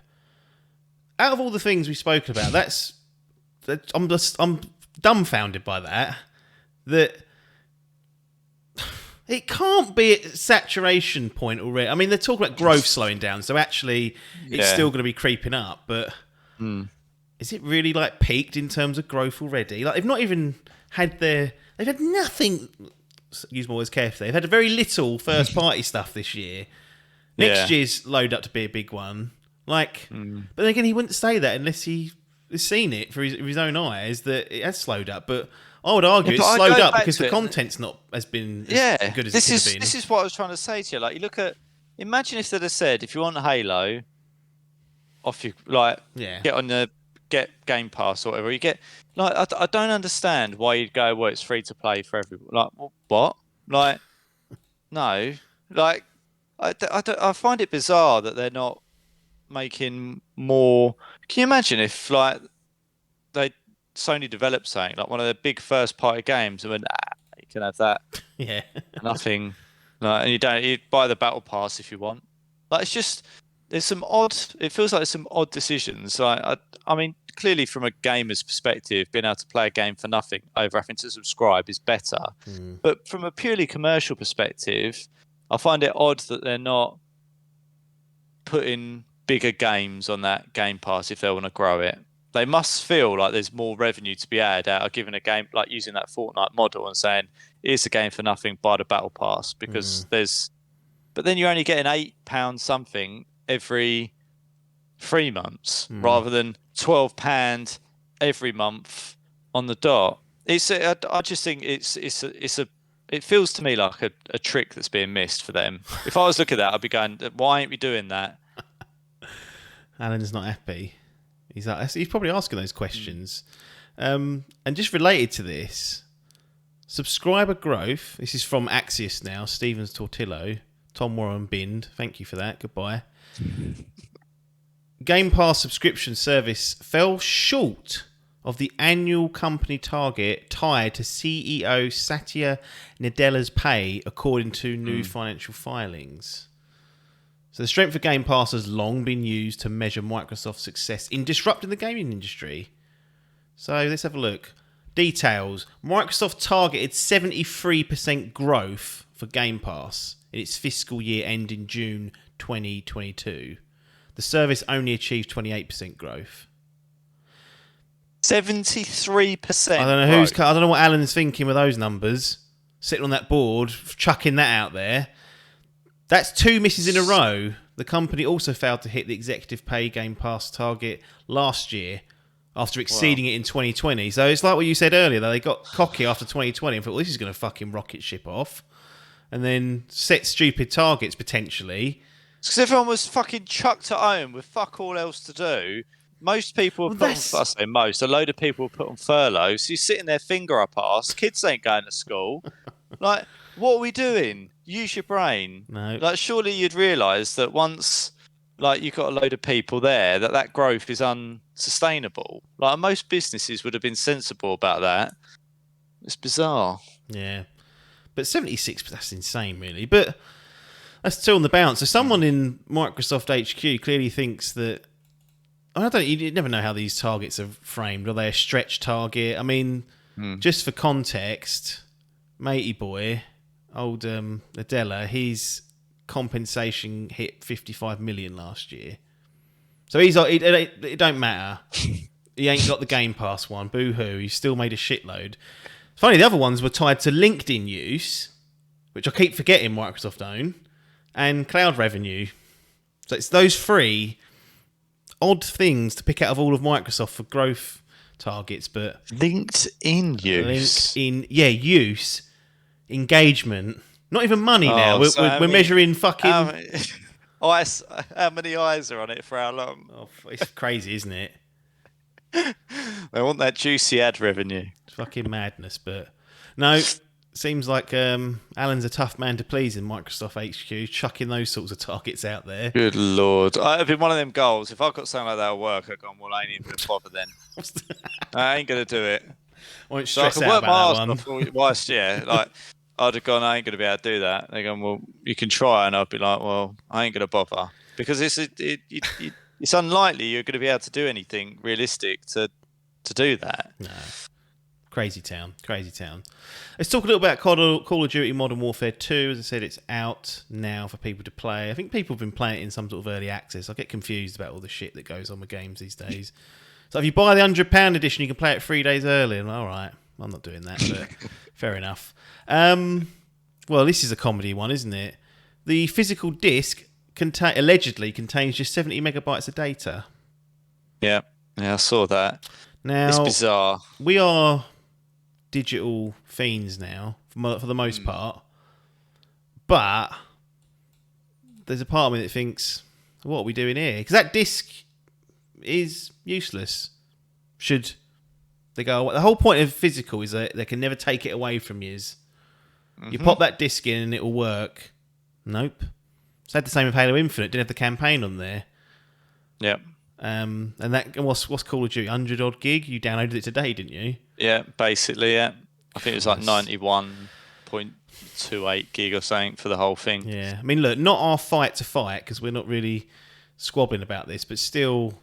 Out of all the things we've spoken about, I'm dumbfounded by that. That it can't be at saturation point already. I mean, they're talking about growth slowing down, so actually it's still going to be creeping up. But is it really like peaked in terms of growth already? Like they've not even had they've had nothing. Use my words carefully. They've had very little first party stuff this year. Next year's load up to be a big one. Like, but then again, he wouldn't say that unless he has seen it for his own eyes that it has slowed up. But I would argue it's slowed up because the content's not been as good as it could have been. This is what I was trying to say to you. Like, you look at, imagine if they'd have said, if you want Halo, get Game Pass or whatever. You get I don't understand why you'd go, well, it's free to play for everyone. Like, what? Like, no. Like, I find it bizarre that they're not making more. Can you imagine if Sony developed something like one of their big first party games and went, you can have that. Yeah. Nothing. And you buy the battle pass if you want. Like, it's just it feels like there's some odd decisions. Like, I mean, clearly from a gamer's perspective, being able to play a game for nothing over having to subscribe is better. But from a purely commercial perspective, I find it odd that they're not putting bigger games on that Game Pass if they want to grow it. They must feel like there's more revenue to be had out of giving a game, like using that Fortnite model and saying, here's a game for nothing, buy the Battle Pass, because but then you're only getting £8 something every 3 months rather than £12 every month on the dot. I just think it feels to me like a trick that's being missed for them. If I was looking at that, I'd be going, why ain't we doing that? Alan's not happy. He's probably asking those questions. And just related to this, subscriber growth. This is from Axios now. Stevens Tortillo, Tom Warren Bind. Thank you for that. Goodbye. Game Pass subscription service fell short of the annual company target tied to CEO Satya Nadella's pay, according to new financial filings. So the strength of Game Pass has long been used to measure Microsoft's success in disrupting the gaming industry. So let's have a look. Details. Microsoft targeted 73% growth for Game Pass in its fiscal year ending June 2022. The service only achieved 28% growth. 73%. I don't know what Alan's thinking with those numbers. Sitting on that board, chucking that out there. That's 2 misses in a row. The company also failed to hit the executive pay Game Pass target last year after exceeding it in 2020. So it's like what you said earlier, though. They got cocky after 2020 and thought, well, this is going to fucking rocket ship off. And then set stupid targets, potentially. Because everyone was fucking chucked at home with fuck all else to do. Most people were I say most, a load of people were put on furlough. So you're sitting there finger up arse. Kids ain't going to school. Like, What are we doing? Use your brain. No. Like, surely you'd realise that once, like, you've got a load of people there, that growth is unsustainable. Like, most businesses would have been sensible about that. It's bizarre. Yeah. But 76, that's insane, really. But that's two on the bounce. So someone in Microsoft HQ clearly thinks that... you never know how these targets are framed. Are they a stretch target? I mean, just for context, matey boy, old Adela, his compensation hit 55 million last year. So he's like, it don't matter. He ain't got the Game Pass one. Boo-hoo. He's still made a shitload. It's funny, the other ones were tied to LinkedIn use, which I keep forgetting Microsoft own, and cloud revenue. So it's those three odd things to pick out of all of Microsoft for growth targets. But LinkedIn use. Use, engagement, not even money now. We're measuring fucking... How many eyes are on it for how long? Oh, it's crazy, isn't it? They want that juicy ad revenue. It's fucking madness, but no, seems like Alan's a tough man to please in Microsoft HQ, chucking those sorts of targets out there. Good lord. It'd be one of them goals. If I got something like that at work, I'd go, well, I ain't even going to bother then. I ain't going to do it. I won't So I stress can out work my about arse that one. off whilst, like, I'd have gone, I ain't going to be able to do that. They're going, well, you can try. And I'd be like, well, I ain't going to bother. Because it's unlikely you're going to be able to do anything realistic to do that. No. Crazy town. Let's talk a little about Call of Duty Modern Warfare 2. As I said, it's out now for people to play. I think people have been playing it in some sort of early access. I get confused about all the shit that goes on with games these days. So if you buy the £100 edition, you can play it 3 days early. And all right, I'm not doing that, but fair enough. Well, this is a comedy one, isn't it? The physical disc allegedly contains just 70 megabytes of data. Yeah, I saw that. Now, it's bizarre. We are digital fiends now, for the most part. But there's a part of me that thinks, what are we doing here? Because that disc is useless. Should they go? The whole point of physical is that they can never take it away from you. You pop that disc in and it will work. Nope. It's had the same with Halo Infinite. Didn't have the campaign on there. Yep. And what's Call of Duty? 100 odd gig. You downloaded it today, didn't you? Yeah, basically. Yeah, I think it was like 91.28 gig or something for the whole thing. Yeah, I mean, look, not our fight to fight because we're not really squabbling about this, but still,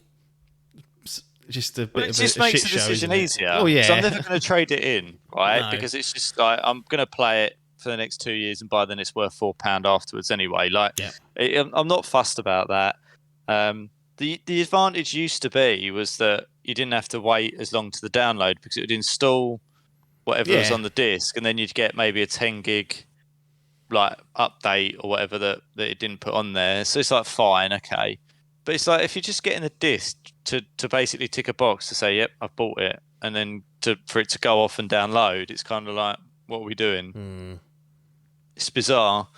just a bit of a shit show. It just makes the decision easier. Oh yeah, so I'm never going to trade it in, right? No. Because it's just like I'm going to play it for the next 2 years, and by then it's worth £4 afterwards anyway. Like, I'm not fussed about that. The advantage used to be was that you didn't have to wait as long to the download because it would install whatever was on the disc, and then you'd get maybe a 10 gig like update or whatever that it didn't put on there. So it's like fine, okay. But it's like if you're just getting the disc to basically tick a box to say, yep, I've bought it, and then for it to go off and download, it's kind of like, what are we doing? It's bizarre.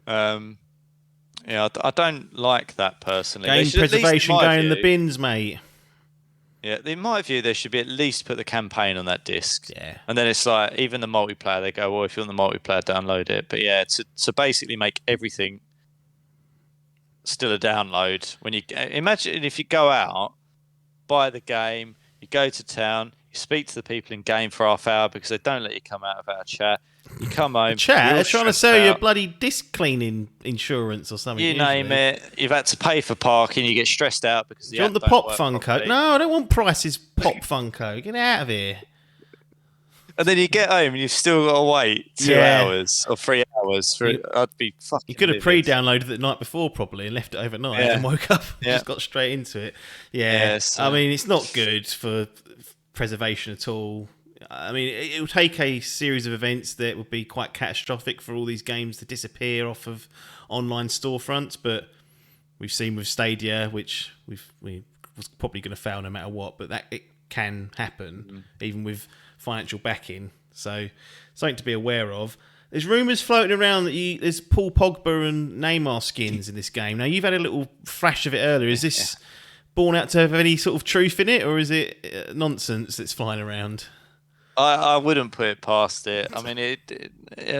Yeah, I don't like that personally. Game preservation going in the bins, mate. Yeah, in my view, they should be at least put the campaign on that disc. Yeah. And then it's like, even the multiplayer, they go, well, if you want the multiplayer, download it. But yeah, to basically make everything still a download. When you imagine if you go out, buy the game, you go to town, you speak to the people in game for half hour because they don't let you come out of our chat. You come home. Chat? They're trying to sell you a bloody disc cleaning insurance or something. You name it. You've had to pay for parking. You get stressed out because do you want the Pop Funko? No, I don't want Price's Pop Funko. Get out of here. And then you get home and you've still got to wait 2 hours or 3 hours. I'd be fucking. You could have pre-downloaded it the night before probably and left it overnight and woke up and just got straight into it. Yeah. I mean, it's not good for preservation at all. I mean, it will take a series of events that would be quite catastrophic for all these games to disappear off of online storefronts. But we've seen with Stadia, which we was probably going to fail no matter what, but that it can happen even with financial backing. So something to be aware of. There's rumours floating around that there's Paul Pogba and Neymar skins in this game. Now, you've had a little flash of it earlier. Is this born out to have any sort of truth in it, or is it nonsense that's flying around? I wouldn't put it past it. I mean,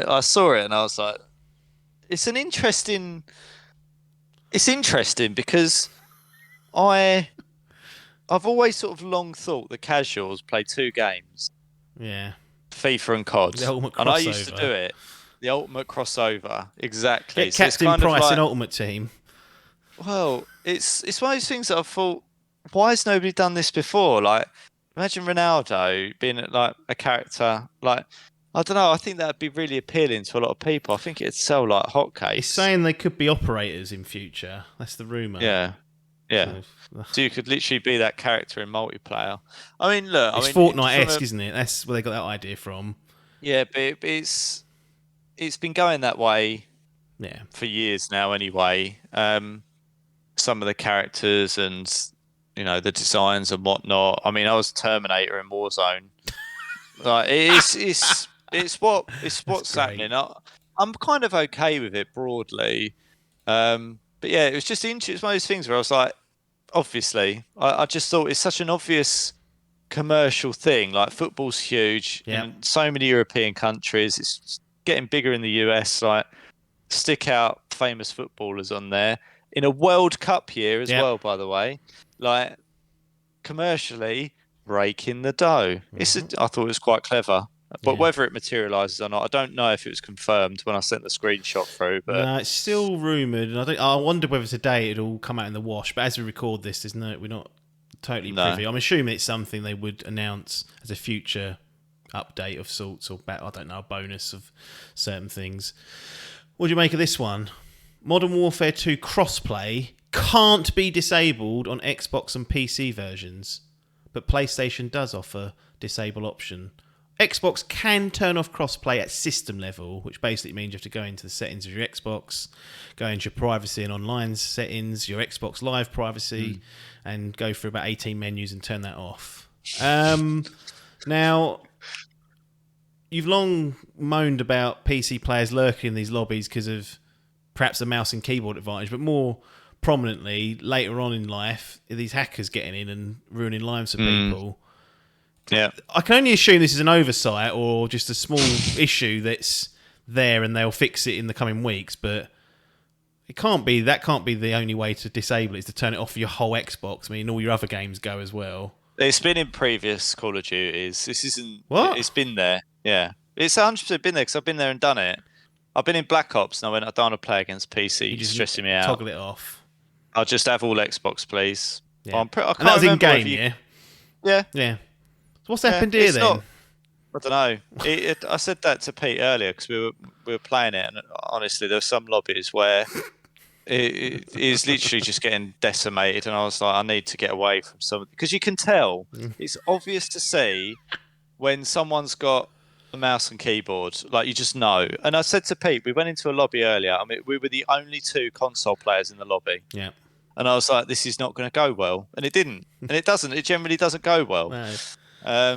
I saw it and I was like, it's interesting because I've always sort of long thought the casuals play two games, Yeah. FIFA and COD, The ultimate and I used to crossover. do it. The ultimate crossover, exactly. Get So it's Captain kind of Price like, in Ultimate Team. well, it's one of those things that I thought, why has nobody done this before? Like, imagine Ronaldo being like a character. Like, I don't know. I think that'd be really appealing to a lot of people. I think it'd sell like It's hotcakes. saying they could be operators in future. That's the rumour. Yeah, yeah. So, So you could literally be that character in multiplayer. I mean, look. it's I mean, Fortnite-esque, isn't it? That's where they got that idea from. yeah, but it's been going that way Yeah. for years now. Anyway, some of the characters and the designs and whatnot. I mean, I was Terminator in Warzone. Like it's what's great. happening. I'm kind of okay with it broadly, but yeah, it was just interesting. It's one of those things where I was like, obviously, I just thought it's such an obvious commercial thing. Like football's huge in so many European countries. It's getting bigger in the US. Like stick out famous footballers on there in a World Cup year as well. By the way, like commercially breaking the dough. I thought it was quite clever. But whether it materialises or not, I don't know if it was confirmed when I sent the screenshot through. But no, it's still rumoured, and I wonder whether today it'll all come out in the wash. But as we record this, we're not totally privy. I'm assuming it's something they would announce as a future update of sorts, or I don't know, a bonus of certain things. What do you make of this one? Modern Warfare 2 crossplay can't be disabled on Xbox and PC versions, but PlayStation does offer disable option. Xbox can turn off crossplay at system level, which basically means you have to go into the settings of your Xbox, go into your privacy and online settings, your Xbox Live privacy, and go through about 18 menus and turn that off. Now, you've long moaned about PC players lurking in these lobbies because of perhaps a mouse and keyboard advantage, but more prominently, later on in life, these hackers getting in and ruining lives of people. Yeah, I can only assume this is an oversight or just a small issue that's there and they'll fix it in the coming weeks, but that can't be the only way to disable it, is to turn it off for your whole Xbox. I mean, all your other games go as well. It's been in previous Call of Duties. This isn't... What? It's been there, yeah. It's 100% been there because I've been there and done it. I've been in Black Ops and I don't want to play against PC. It's stressing me out. Toggle it off. I'll just have all Xbox, please. Yeah. I can't and that was in remember game, yeah? Yeah. Yeah. So what's happened here then? I don't know. I said that to Pete earlier because we were playing it, and honestly, there were some lobbies where it is literally just getting decimated, and I was like, I need to get away from some, because you can tell it's obvious to see when someone's got a mouse and keyboard, like you just know. And I said to Pete, we went into a lobby earlier. I mean, we were the only two console players in the lobby. Yeah. And I was like, this is not going to go well, and it didn't, and it doesn't. It generally doesn't go well. No. I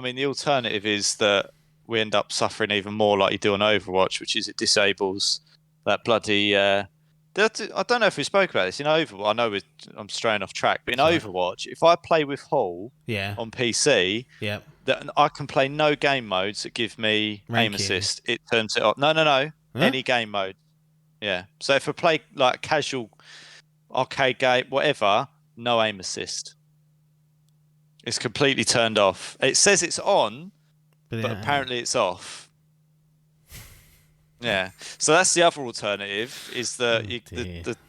mean, the alternative is that we end up suffering even more like you do on Overwatch, which is it disables that bloody... I don't know if we spoke about this. In Overwatch, I know I'm straying off track, but in Overwatch, if I play with Hull on PC, then I can play no game modes that give me aim assist. It turns it off. No. Huh? Any game mode. Yeah. So if I play like casual arcade game, whatever, no aim assist. It's completely turned off. It says it's on, but apparently it's off. Yeah. So that's the other alternative, is that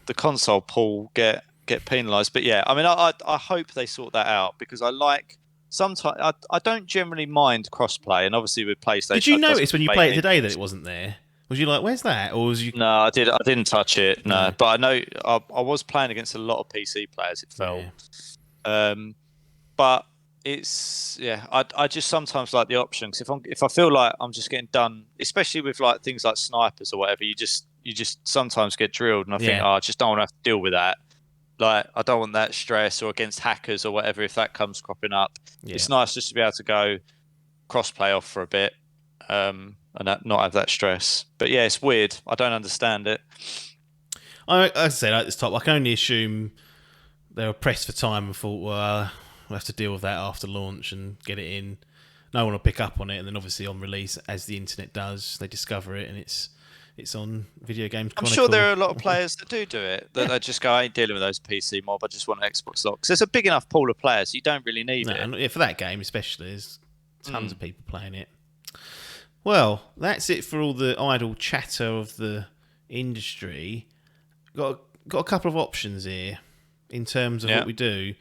the console pool get penalised. But yeah, I mean, I hope they sort that out, because I like... Sometimes I don't generally mind crossplay, and obviously with PlayStation... Did you notice when you played it today that it wasn't there? Was you like, where's that? Or was you... No, I didn't touch it. No. But I know I was playing against a lot of PC players, it felt. Yeah. But it's... Yeah, I just sometimes like the option, because if I feel like I'm just getting done, especially with like things like snipers or whatever, you just sometimes get drilled, and I think, I just don't want to have to deal with that. Like, I don't want that stress, or against hackers or whatever, if that comes cropping up. Yeah. It's nice just to be able to go cross-play off for a bit, and not have that stress. But yeah, it's weird. I don't understand it. I said at this top, I can only assume they were pressed for time and thought, well, we'll have to deal with that after launch and get it in. No one will pick up on it, and then obviously on release, as the internet does, they discover it, and it's on Video Games I'm Chronicle. sure there are a lot of players that do it. That they just go, I ain't dealing with those PC mob. I just want an Xbox lock. Because there's a big enough pool of players. You don't really need it. And for that game especially, there's tons of people playing it. Well, that's it for all the idle chatter of the industry. Got a couple of options here in terms of what we do.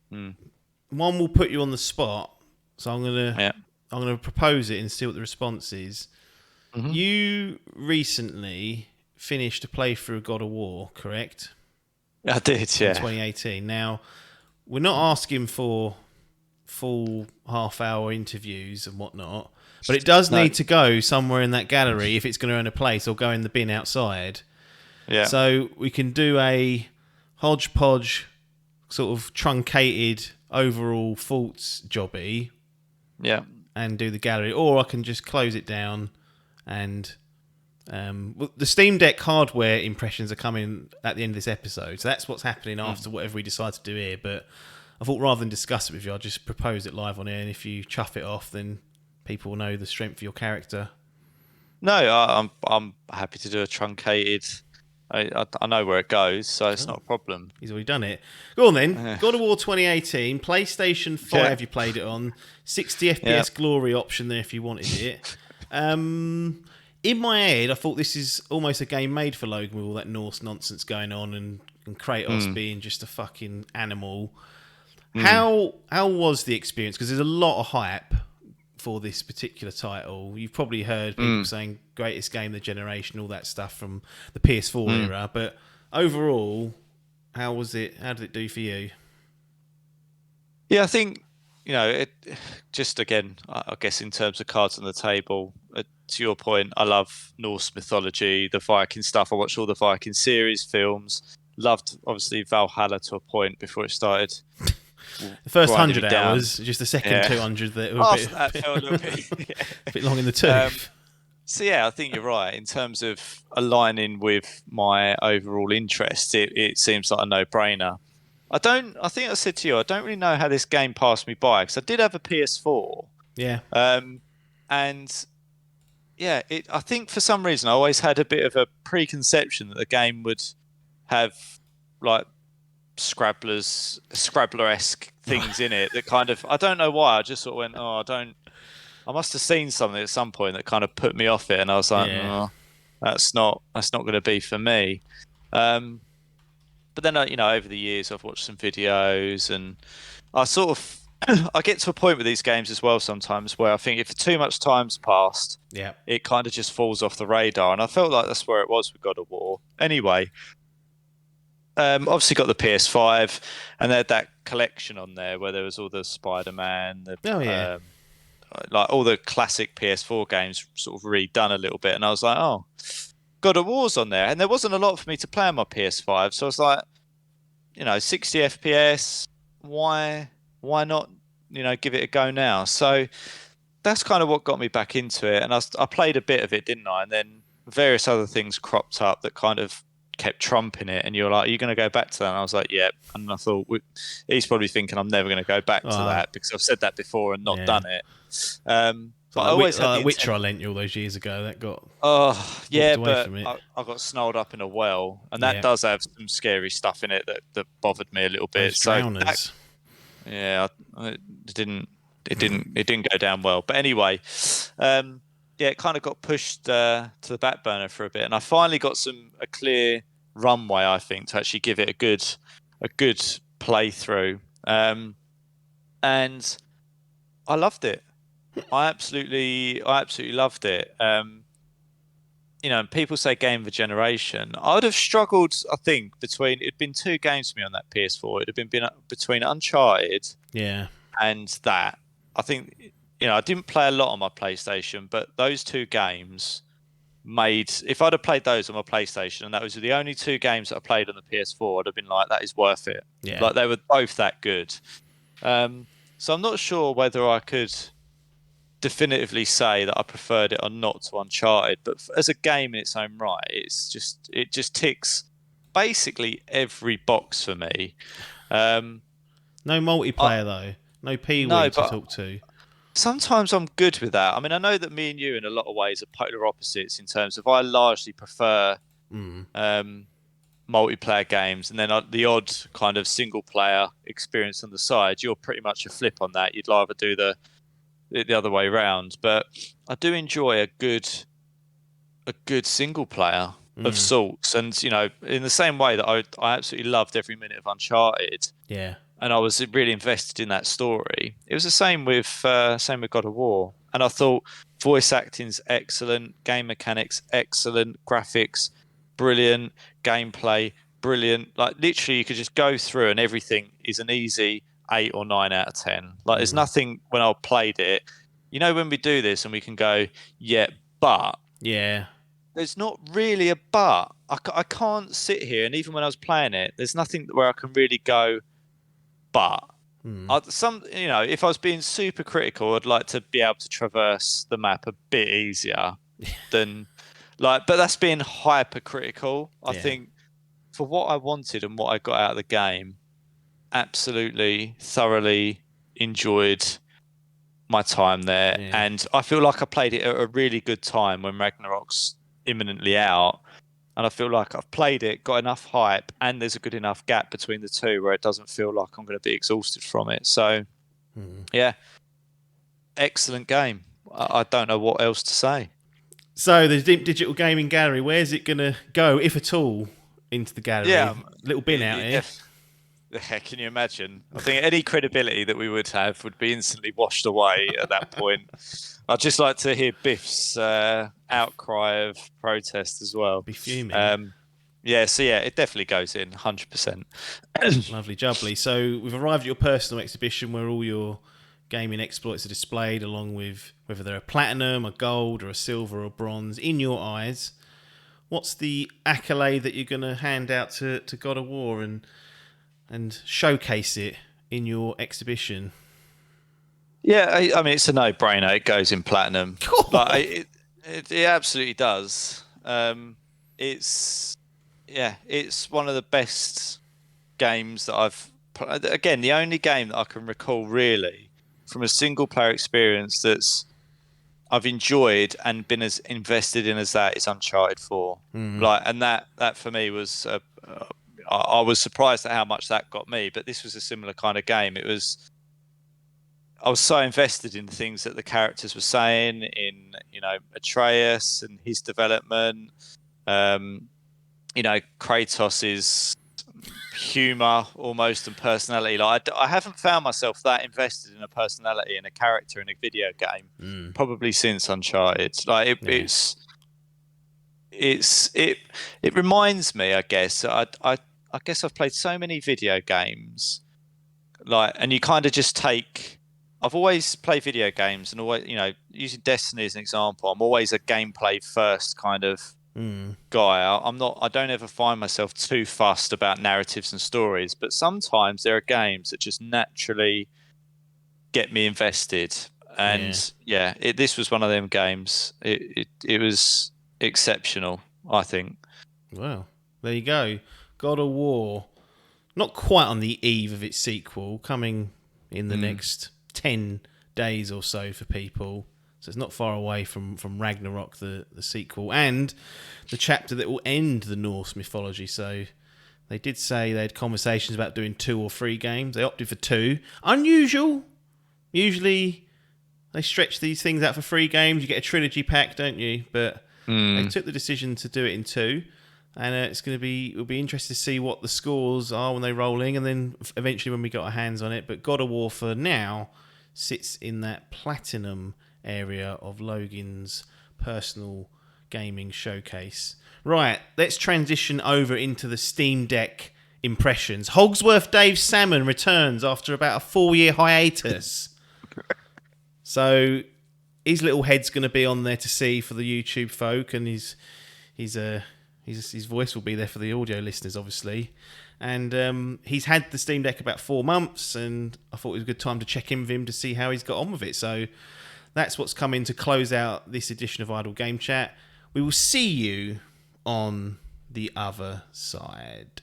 One will put you on the spot, so I'm gonna propose it and see what the response is. You recently finished a playthrough of God of War, correct? I did, yeah. In 2018. Now, we're not asking for full half-hour interviews and whatnot, but it does need to go somewhere in that gallery if it's going to earn a place, or go in the bin outside. Yeah. So we can do a hodgepodge, sort of truncated overall thoughts jobby. Yeah. And do the gallery, or I can just close it down. And the Steam Deck hardware impressions are coming at the end of this episode, so that's what's happening after whatever we decide to do here. But I thought rather than discuss it with you, I'll just propose it live on air, and if you chuff it off, then people will know the strength of your character. No, I'm happy to do a truncated. I know where it goes, so it's not a problem. He's already done it. Go on then. God of War 2018, PlayStation 5 you played it on. 60 FPS glory option there if you wanted it. In my head, I thought this is almost a game made for Logan with all that Norse nonsense going on, and Kratos being just a fucking animal. How was the experience? Because there's a lot of hype for this particular title. You've probably heard people saying greatest game of the generation, all that stuff from the PS4 era. But overall, how was it? How did it do for you? Yeah, I think, it just, again, I guess in terms of cards on the table, to your point, I love Norse mythology, the Viking stuff. I watched all the Viking series, films. Loved, obviously, Valhalla to a point before it started. The first 100 hours, just the second 200 that were felt a little bit, a bit long in the tooth. So yeah, I think you're right. In terms of aligning with my overall interest, it seems like a no-brainer. I think I said to you, I don't really know how this game passed me by, because I did have a PS4. Yeah. And yeah, I think for some reason I always had a bit of a preconception that the game would have like Scrabbler-esque things in it that kind of, I don't know why, I just sort of went, I must have seen something at some point that kind of put me off it, and I was like, that's not going to be for me. But then, over the years, I've watched some videos, and I sort of, I get to a point with these games as well sometimes where I think if too much time's passed, it kind of just falls off the radar, and I felt like that's where it was with God of War. Anyway, obviously got the PS5, and they had that collection on there where there was all the Spider-Man, like all the classic PS4 games sort of redone a little bit, and I was like, God of War's on there, and there wasn't a lot for me to play on my PS5, so I was like, 60 FPS, why not, give it a go now? So that's kind of what got me back into it, and I played a bit of it, didn't I? And then various other things cropped up that kind of kept trumping it, and you're like, are you going to go back to that? And I was like, yeah. And I thought, he's probably thinking I'm never going to go back to that, because I've said that before and not done it. But I always had Witcher I lent you all those years ago. That got but from it. I got snarled up in a well, and that does have some scary stuff in it that bothered me a little bit. Those it didn't go down well. But anyway, it kind of got pushed to the back burner for a bit, and I finally got a clear runway, I think, to actually give it a good playthrough, and I loved it. I absolutely loved it. And people say game of the generation. I would have struggled, I think, it'd been two games for me on that PS4. It'd have been between Uncharted and that. I think, I didn't play a lot on my PlayStation, but those two games if I'd have played those on my PlayStation, and that was the only two games that I played on the PS4, I'd have been like, that is worth it. Yeah. Like, they were both that good. So I'm not sure whether I could definitively say that I preferred it or not to Uncharted, but as a game in its own right, it just ticks basically every box for me. No multiplayer though. No Pee-wee No, to but talk to. sometimes I'm good with that. I mean, I know that me and you, in a lot of ways, are polar opposites in terms of I largely prefer multiplayer games, and then the odd kind of single player experience on the side. You're pretty much a flip on that. You'd rather do the other way round. But I do enjoy a good single player of sorts, and in the same way that I absolutely loved every minute of Uncharted. Yeah. And I was really invested in that story. It was the same with God of War, and I thought voice acting's excellent, game mechanics excellent, graphics brilliant, gameplay brilliant. Like literally, you could just go through, and everything is an easy 8 or 9 out of 10. Like there's nothing when I played it. When we do this and we can go, yeah, but Yeah. there's not really a but. I can't sit here, and even when I was playing it, there's nothing where I can really go. But if I was being super critical, I'd like to be able to traverse the map a bit easier than but that's being hypercritical. I think for what I wanted and what I got out of the game, absolutely thoroughly enjoyed my time there. Yeah. And I feel like I played it at a really good time when Ragnarok's imminently out. And I feel like I've played it, got enough hype, and there's a good enough gap between the two where it doesn't feel like I'm going to be exhausted from it. So, yeah, excellent game. I don't know what else to say. So the Dimp Digital Gaming Gallery, where's it going to go, if at all, into the gallery? Yeah, little bin out here. Can you imagine? I think any credibility that we would have would be instantly washed away at that point. I'd just like to hear Biff's outcry of protest as well. Be fuming. It definitely goes in 100%. Lovely jubbly. So we've arrived at your personal exhibition where all your gaming exploits are displayed, along with whether they're a platinum, a gold, or a silver or bronze. In your eyes, what's the accolade that you're going to hand out to God of War and showcase it in your exhibition? Yeah, I mean, it's a no-brainer. It goes in platinum. But it absolutely does. It's one of the best games that I've... Again, the only game that I can recall, really, from a single-player experience I've enjoyed and been as invested in as that is Uncharted 4. And that for me was... I was surprised at how much that got me, but this was a similar kind of game. I was so invested in the things that the characters were saying, in Atreus and his development, Kratos' humor almost and personality. Like I haven't found myself that invested in a personality and a character in a video game probably since Uncharted. Like it reminds me, I guess. I guess I've played so many video games, and you kind of just take. I've always played video games, and always, using Destiny as an example, I'm always a gameplay first kind of guy. I'm not. I don't ever find myself too fussed about narratives and stories, but sometimes there are games that just naturally get me invested. And this was one of them games. It was exceptional, I think. Well, there you go. God of War, not quite on the eve of its sequel, coming in the next 10 days or so for people. So it's not far away from Ragnarok, the sequel, and the chapter that will end the Norse mythology. So they did say they had conversations about doing 2 or 3 games. They opted for 2. Unusual. Usually they stretch these things out for 3 games. You get a trilogy pack, don't you? But they took the decision to do it in 2. And it'll be interesting to see what the scores are when they're rolling, and then eventually when we got our hands on it. But God of War for now sits in that platinum area of Logan's personal gaming showcase. Right, let's transition over into the Steam Deck impressions. Hogsworth Dave Salmon returns after about a 4-year hiatus. So his little head's going to be on there to see for the YouTube folk, and his voice will be there for the audio listeners, obviously. And he's had the Steam Deck about 4 months, and I thought it was a good time to check in with him to see how he's got on with it. So that's what's coming to close out this edition of Idle Game Chat. We will see you on the other side.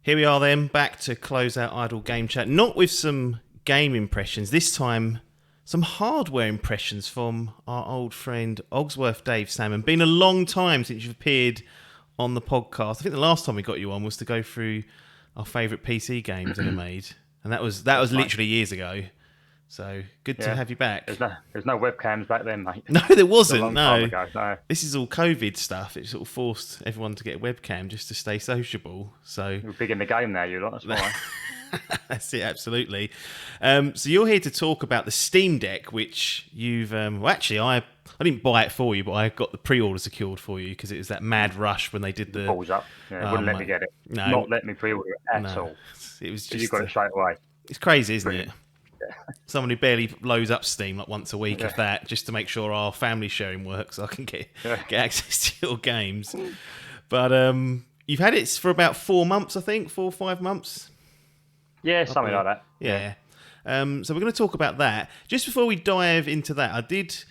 Here we are then, back to close out Idle Game Chat. Not with some game impressions, this time some hardware impressions from our old friend Ogsworth Dave Salmon. Been a long time since you've appeared on the podcast. I think the last time we got you on was to go through our favourite PC games ever made. And that was literally years ago. So good to have you back. There's no webcams back then, mate. No, there wasn't. A long time ago, no. This is all COVID stuff. It sort of forced everyone to get a webcam just to stay sociable. So you're big in the game now, you lot. That's why. That's it, absolutely. So you're here to talk about the Steam Deck, which you've... well, actually, I didn't buy it for you, but I got the pre-order secured for you because it was that mad rush when they did the... Balls up. Yeah, wouldn't let me get it. No. Not let me pre-order it at all. It was just... You got it straight away. It's crazy, isn't Brilliant. it? Someone who barely loads up Steam like once a week, if that, just to make sure our family sharing works, so I can get access to your games. But you've had it for about 4 months, I think, 4 or 5 months. Yeah, something like that. Yeah. So we're going to talk about that. Just before we dive into that, I did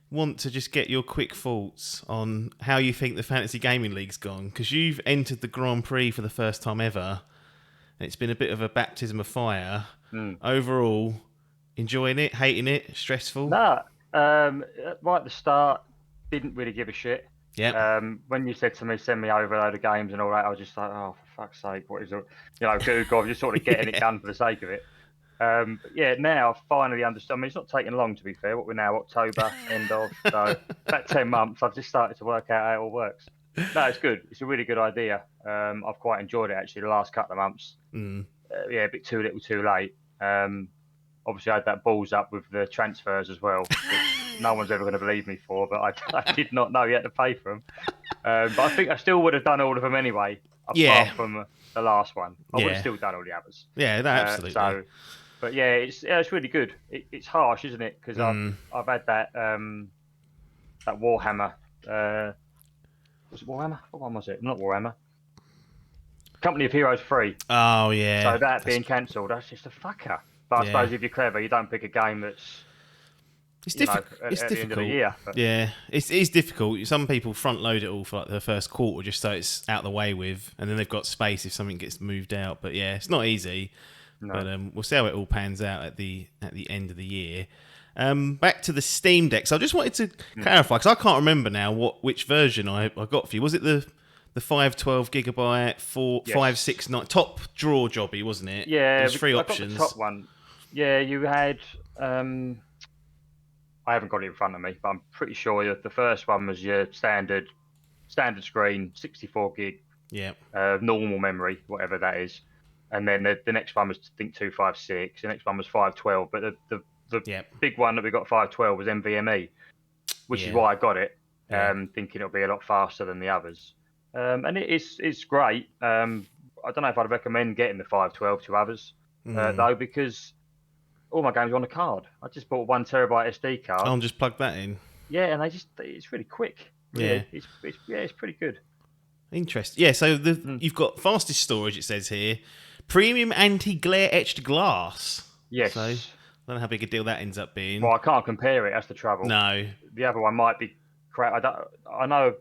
want to just get your quick thoughts on how you think the Fantasy Gaming League's gone, because you've entered the Grand Prix for the first time ever, and it's been a bit of a baptism of fire. Overall, enjoying it, hating it, stressful? No, right at the start, didn't really give a shit. Yeah. When you said to me, send me over a load of games and all that, I was just like, oh, for fuck's sake, what is it? Google, I'm just sort of getting it done for the sake of it. But yeah, now I've finally understood. I mean, it's not taking long, to be fair. What we're now, October, end of. So about 10 months, I've just started to work out how it all works. No, it's good. It's a really good idea. I've quite enjoyed it, actually, the last couple of months. A bit too little, too late. Obviously, I had that balls up with the transfers as well, which no one's ever going to believe me for, but I did not know you had to pay for them. But I think I still would have done all of them anyway, apart from the last one. I would have still done all the others. Yeah, no, absolutely. But yeah, it's really good. It's harsh, isn't it? Because I've had that Warhammer. Was it Warhammer? What one was it? Not Warhammer. Company of Heroes 3. Oh, yeah. So that being cancelled, that's just a fucker. But I suppose if you're clever, you don't pick a game that's it's difficult. It's difficult. End of the year. Yeah, it's difficult. Some people front load it all for like the first quarter just so it's out the way with, and then they've got space if something gets moved out. But yeah, it's not easy. No. But we'll see how it all pans out at the end of the year. Back to the Steam Deck. So I just wanted to clarify because I can't remember now which version I got for you. Was it the 512 gigabyte, 569 top drawer jobby, wasn't it? Yeah, there's 3 options. I got the top one. Yeah, you had. I haven't got it in front of me, but I'm pretty sure the first one was your standard screen, 64 gig. Yeah. Normal memory, whatever that is, and then the next one was I think 256. The next one was 512, but the big one that we got 512 was NVMe, which is why I got it, thinking it'll be a lot faster than the others. And it's great. I don't know if I'd recommend getting the 512 to others though, because all my games are on a card. I just bought 1 terabyte SD card. Oh, and just plug that in. Yeah, and it's really quick. Really. Yeah, it's pretty good. Interesting. Yeah, so you've got fastest storage. It says here, premium anti-glare etched glass. Yes. So I don't know how big a deal that ends up being. Well, I can't compare it. That's the trouble. No. The other one might be crap. I know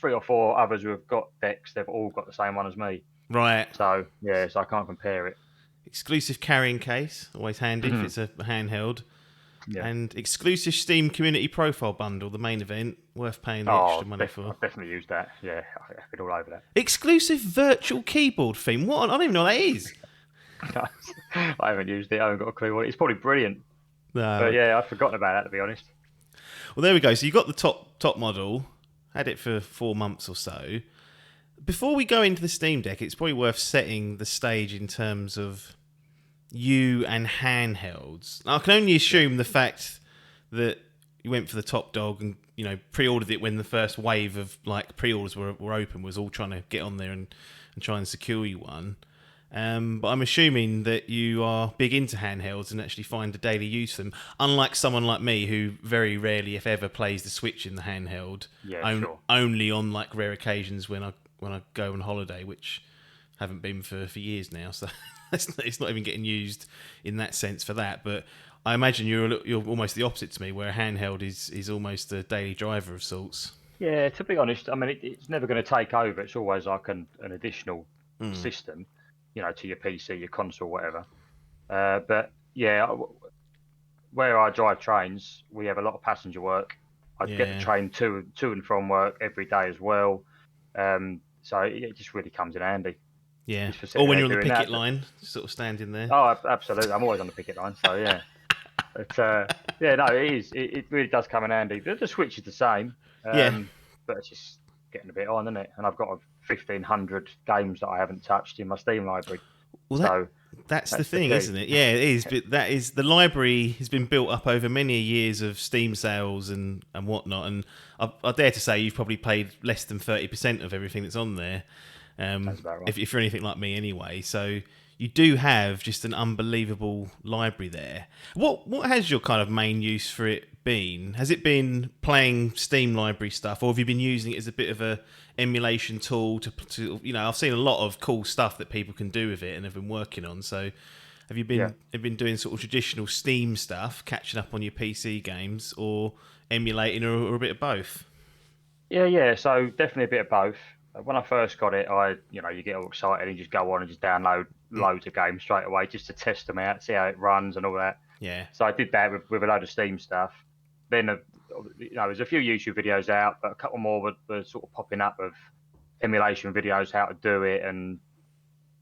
3 or 4 others who have got decks. They've all got the same one as me. Right. So yeah, I can't compare it. Exclusive carrying case, always handy if it's a handheld. Yeah. And exclusive Steam Community Profile Bundle, the main event, worth paying the extra money for. I've definitely used that. Yeah, I've been all over that. Exclusive virtual keyboard theme. What? I don't even know what that is. I haven't used it. I haven't got a clue what it is. It's probably brilliant. No. But yeah, I've forgotten about that, to be honest. Well, there we go. So you got the top model. Had it for 4 months or so. Before we go into the Steam Deck, it's probably worth setting the stage in terms of you and handhelds. Now, I can only assume the fact that you went for the top dog and pre-ordered it when the first wave of pre-orders were open was all trying to get on there and try and secure you one. But I'm assuming that you are big into handhelds and actually find a daily use for them. Unlike someone like me who very rarely, if ever, plays the Switch in the handheld. Yeah, sure. Only on rare occasions when I go on holiday, which haven't been for years now. So it's not even getting used in that sense for that. But I imagine you're almost the opposite to me, where a handheld is almost a daily driver of sorts. Yeah, to be honest, I mean it's never going to take over. It's always like an additional system, to your PC, your console, whatever. But yeah, where I drive trains, we have a lot of passenger work. I get the train to and from work every day as well. So it just really comes in handy. Yeah. Just for Or sitting when there you're on the doing picket that. line, sort of standing there. Oh, absolutely. I'm always on the picket line. So yeah. But yeah, no, it is. It really does come in handy. The Switch is the same. Yeah. But it's just getting a bit on, isn't it? And I've got 1,500 games that I haven't touched in my Steam library. Well, that's the thing, isn't it? Yeah, it is. But that is, the library has been built up over many years of Steam sales and whatnot. And I dare to say you've probably played less than 30% of everything that's on there. That's about right. If you're anything like me, anyway. So you do have just an unbelievable library there. What has your kind of main use for it been? Has it been playing Steam library stuff, or have you been using it as a bit of a emulation tool to I've seen a lot of cool stuff that people can do with it and have been working on. So have you been doing sort of traditional Steam stuff, catching up on your PC games, or emulating, or a bit of both? Yeah. So definitely a bit of both. When I first got it, you get all excited and just go on and just download loads of games straight away just to test them out, see how it runs and all that. Yeah. So I did that with a load of Steam stuff. Then, there's a few YouTube videos out, but a couple more were sort of popping up of emulation videos, how to do it. And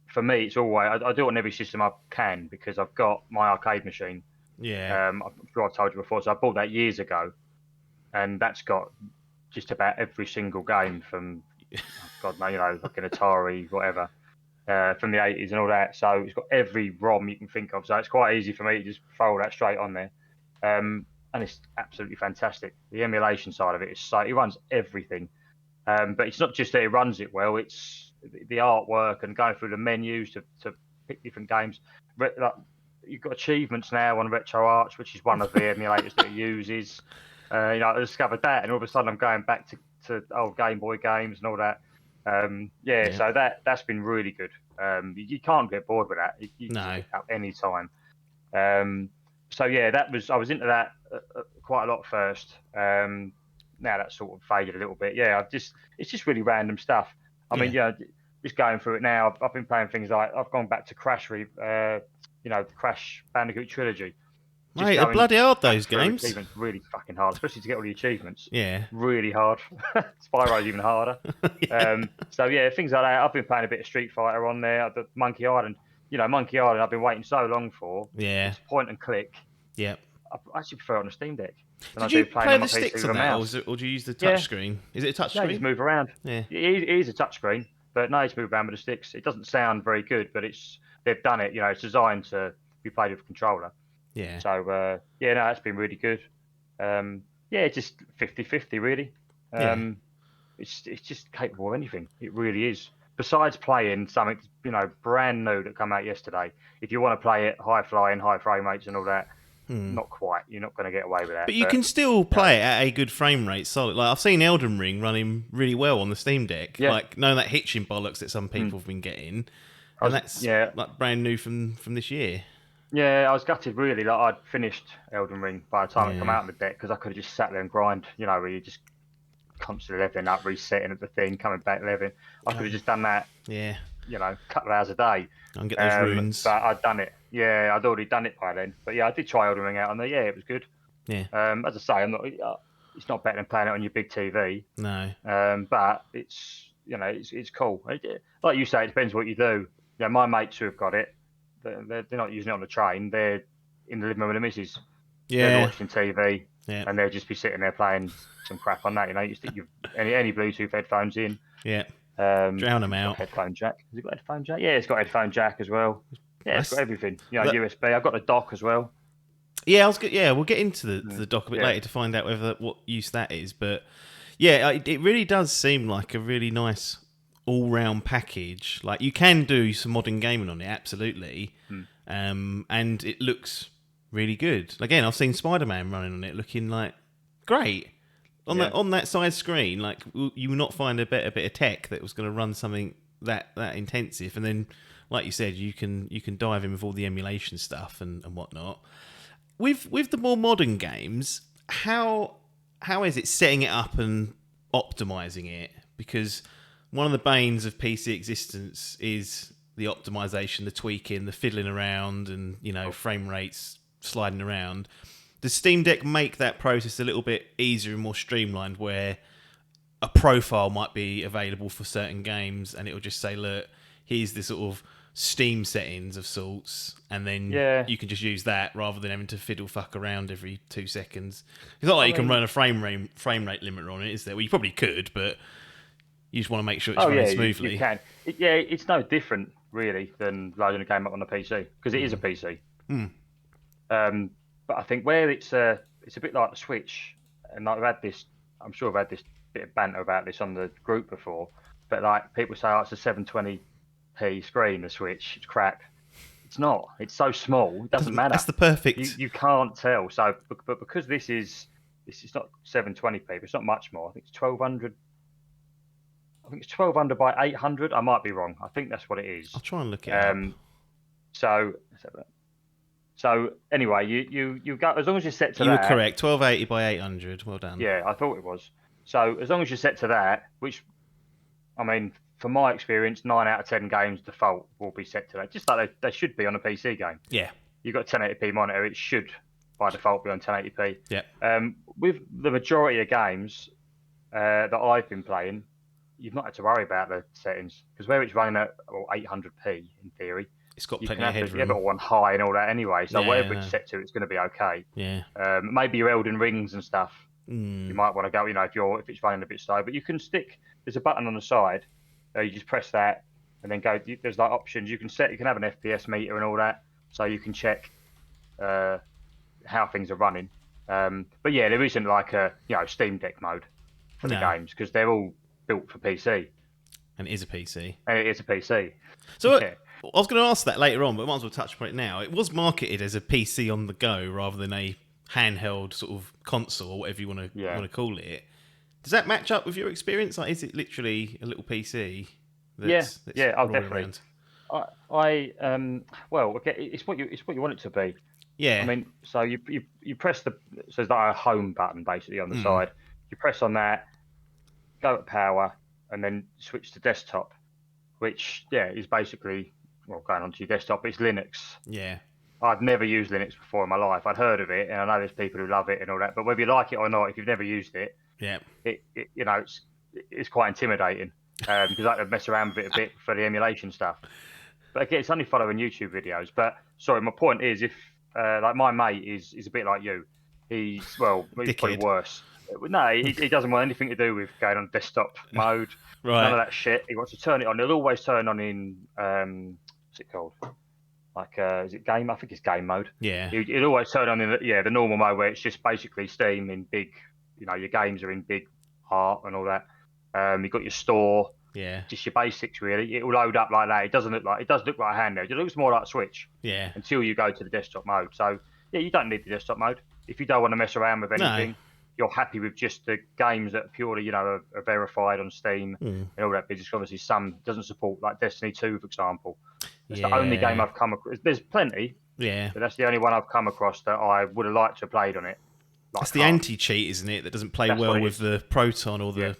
for me, it's always, I do it on every system I can because I've got my arcade machine. Yeah. I'm sure I've told you before. So I bought that years ago, and that's got just about every single game from, God, like an Atari, whatever, from the 80s and all that. So it's got every ROM you can think of. So it's quite easy for me to just throw that straight on there. And it's absolutely fantastic. The emulation side of it is it runs everything. But it's not just that it runs it well, it's the artwork and going through the menus to pick different games. Like, you've got achievements now on RetroArch, which is one of the emulators that it uses. I discovered that, and all of a sudden I'm going back to old Game Boy games and all that. So that's been really good. You can't get bored with that. You can pick it up any time. So yeah, I was into that quite a lot first. Now that's sort of faded a little bit. Yeah, it's just really random stuff. I mean, just going through it now, I've been playing things like, I've gone back to Crash, the Crash Bandicoot trilogy. Mate, they're bloody hard, those games. Achievements really fucking hard, especially to get all the achievements. Yeah. Really hard. Spyro's even harder. So yeah, things like that. I've been playing a bit of Street Fighter on there. The Monkey Island. Monkey Island I've been waiting so long for. Yeah. It's point and click. Yep. I actually prefer it on a Steam Deck. Did you play the sticks on that, or do you use the touch screen? Is it a touch screen? You just move around. Yeah. It is a touch screen, but no, you just move around with the sticks. It doesn't sound very good, but they've done it. It's designed to be played with a controller. Yeah. So, that's been really good. Just 50-50, really. It's just capable of anything. It really is. Besides playing something, brand new that come out yesterday, if you want to play it high flying, high frame rates and all that, not quite. You're not going to get away with that. But you can still play it at a good frame rate, solid. Like, I've seen Elden Ring running really well on the Steam Deck. Yeah. Like, none of that hitching bollocks that some people have been getting. And that's like brand new from this year. Yeah, I was gutted really. Like, I'd finished Elden Ring by the time it came out on the deck, because I could have just sat there and grind. Where you just constantly leveling up, resetting at the thing, coming back leveling. I could have just done that. Yeah. A couple of hours a day. And get those runes. But I'd done it. Yeah, I'd already done it by then. But yeah, I did try Elden Ring out on there. Yeah, it was good. Yeah. As I say, it's not better than playing it on your big TV. No. But it's cool. Like you say, it depends what you do. My mates who have got it, they're not using it on the train. They're in the living room with the missus. Yeah. They're watching TV. Yeah. And they'll just be sitting there playing some crap on that. You stick any Bluetooth headphones in. Yeah. Drown them out. Headphone jack. Has it got headphone jack? Yeah, it's got headphone jack as well. Yeah, it's got everything. USB. I've got the dock as well. Yeah, we'll get into the dock a bit later to find out what use that is. But yeah, it really does seem like a really nice all-round package. Like, you can do some modern gaming on it, absolutely. And it looks really good. Again, I've seen Spider-Man running on it, looking like great. On that side screen, like, you will not find a better bit of tech that was going to run something that intensive. And then, like you said, you can dive in with all the emulation stuff and whatnot. With the more modern games, how is it setting it up and optimizing it? Because one of the banes of PC existence is the optimization, the tweaking, the fiddling around, and frame rates sliding around. Does Steam Deck make that process a little bit easier and more streamlined, where a profile might be available for certain games, and it'll just say, "Look, here's the sort of Steam settings of sorts," and then you can just use that rather than having to fiddle fuck around every 2 seconds. It's not like you can run a frame rate limiter on it, is there? Well, you probably could, but you just want to make sure it's running smoothly. You can. It's no different really than loading a game up on a PC, because it is a PC. But I think where it's a bit like the Switch, and I've had this. I'm sure I've had this bit of banter about this on the group before. But like people say, it's a 720p screen. The Switch, it's crap. It's not. It's so small. It doesn't matter. That's the perfect. You can't tell. So, but because this is not 720p, but it's not much more. I think it's 1200. I think it's 1200 by 800. I might be wrong. I think that's what it is. I'll try and look it up. So anyway, you go as long as you're set to that. You were correct. 1280 by 800. Well done. Yeah, I thought it was. So as long as you're set to that, which, I mean, from my experience, 9 out of 10 games default will be set to that, just like they should be on a PC game. Yeah. You've got a 1080p monitor, it should by default be on 1080p. Yeah. With the majority of games that I've been playing, you've not had to worry about the settings, because where it's running at 800p in theory, it's got plenty of headroom. You've got one high and all that anyway, so whatever it's set to, it's going to be okay. Yeah. Maybe your Elden Rings and stuff. You might want to go, if it's running a bit slow, but you can there's a button on the side, you just press that and then go, there's like options you can have an FPS meter and all that, so you can check how things are running. But yeah, there isn't like a Steam Deck mode for the games, because they're all built for PC. And it is a PC. And it is a PC. So I was going to ask that later on, but might as well touch upon it now. It was marketed as a PC on the go rather than a handheld sort of console, or whatever you want to call it. Does that match up with your experience? Like, is it literally a little PC? That's definitely. It's what you want it to be. Yeah. I mean, so you press so there's like a home button basically on the side. You press on that, go at power, and then switch to desktop, which is basically going onto your desktop. It's Linux. Yeah. I've never used Linux before in my life. I'd heard of it, and I know there's people who love it and all that. But whether you like it or not, if you've never used it, it's quite intimidating, because I like to mess around with it a bit for the emulation stuff. But again, it's only following YouTube videos. But sorry, my point is, if like my mate is a bit like you, he's probably worse. No, he doesn't want anything to do with going on desktop mode. Right. None of that shit. He wants to turn it on. He'll always turn on in what's it called? Like is it game? I think it's game mode. Yeah. He'll always turn on in the normal mode, where it's just basically Steam in big. Your games are in big art and all that. You've got your store. Yeah. Just your basics really. It will load up like that. It does look like a handheld. It looks more like a Switch. Yeah. Until you go to the desktop mode. So you don't need the desktop mode if you don't want to mess around with anything. No. You're happy with just the games that are purely, are verified on Steam and all that. Because obviously some doesn't support, like Destiny 2, for example. It's the only game I've come across. There's plenty. Yeah. But that's the only one I've come across that I would have liked to have played on it. That's the anti-cheat, isn't it? That doesn't play well with the Proton or the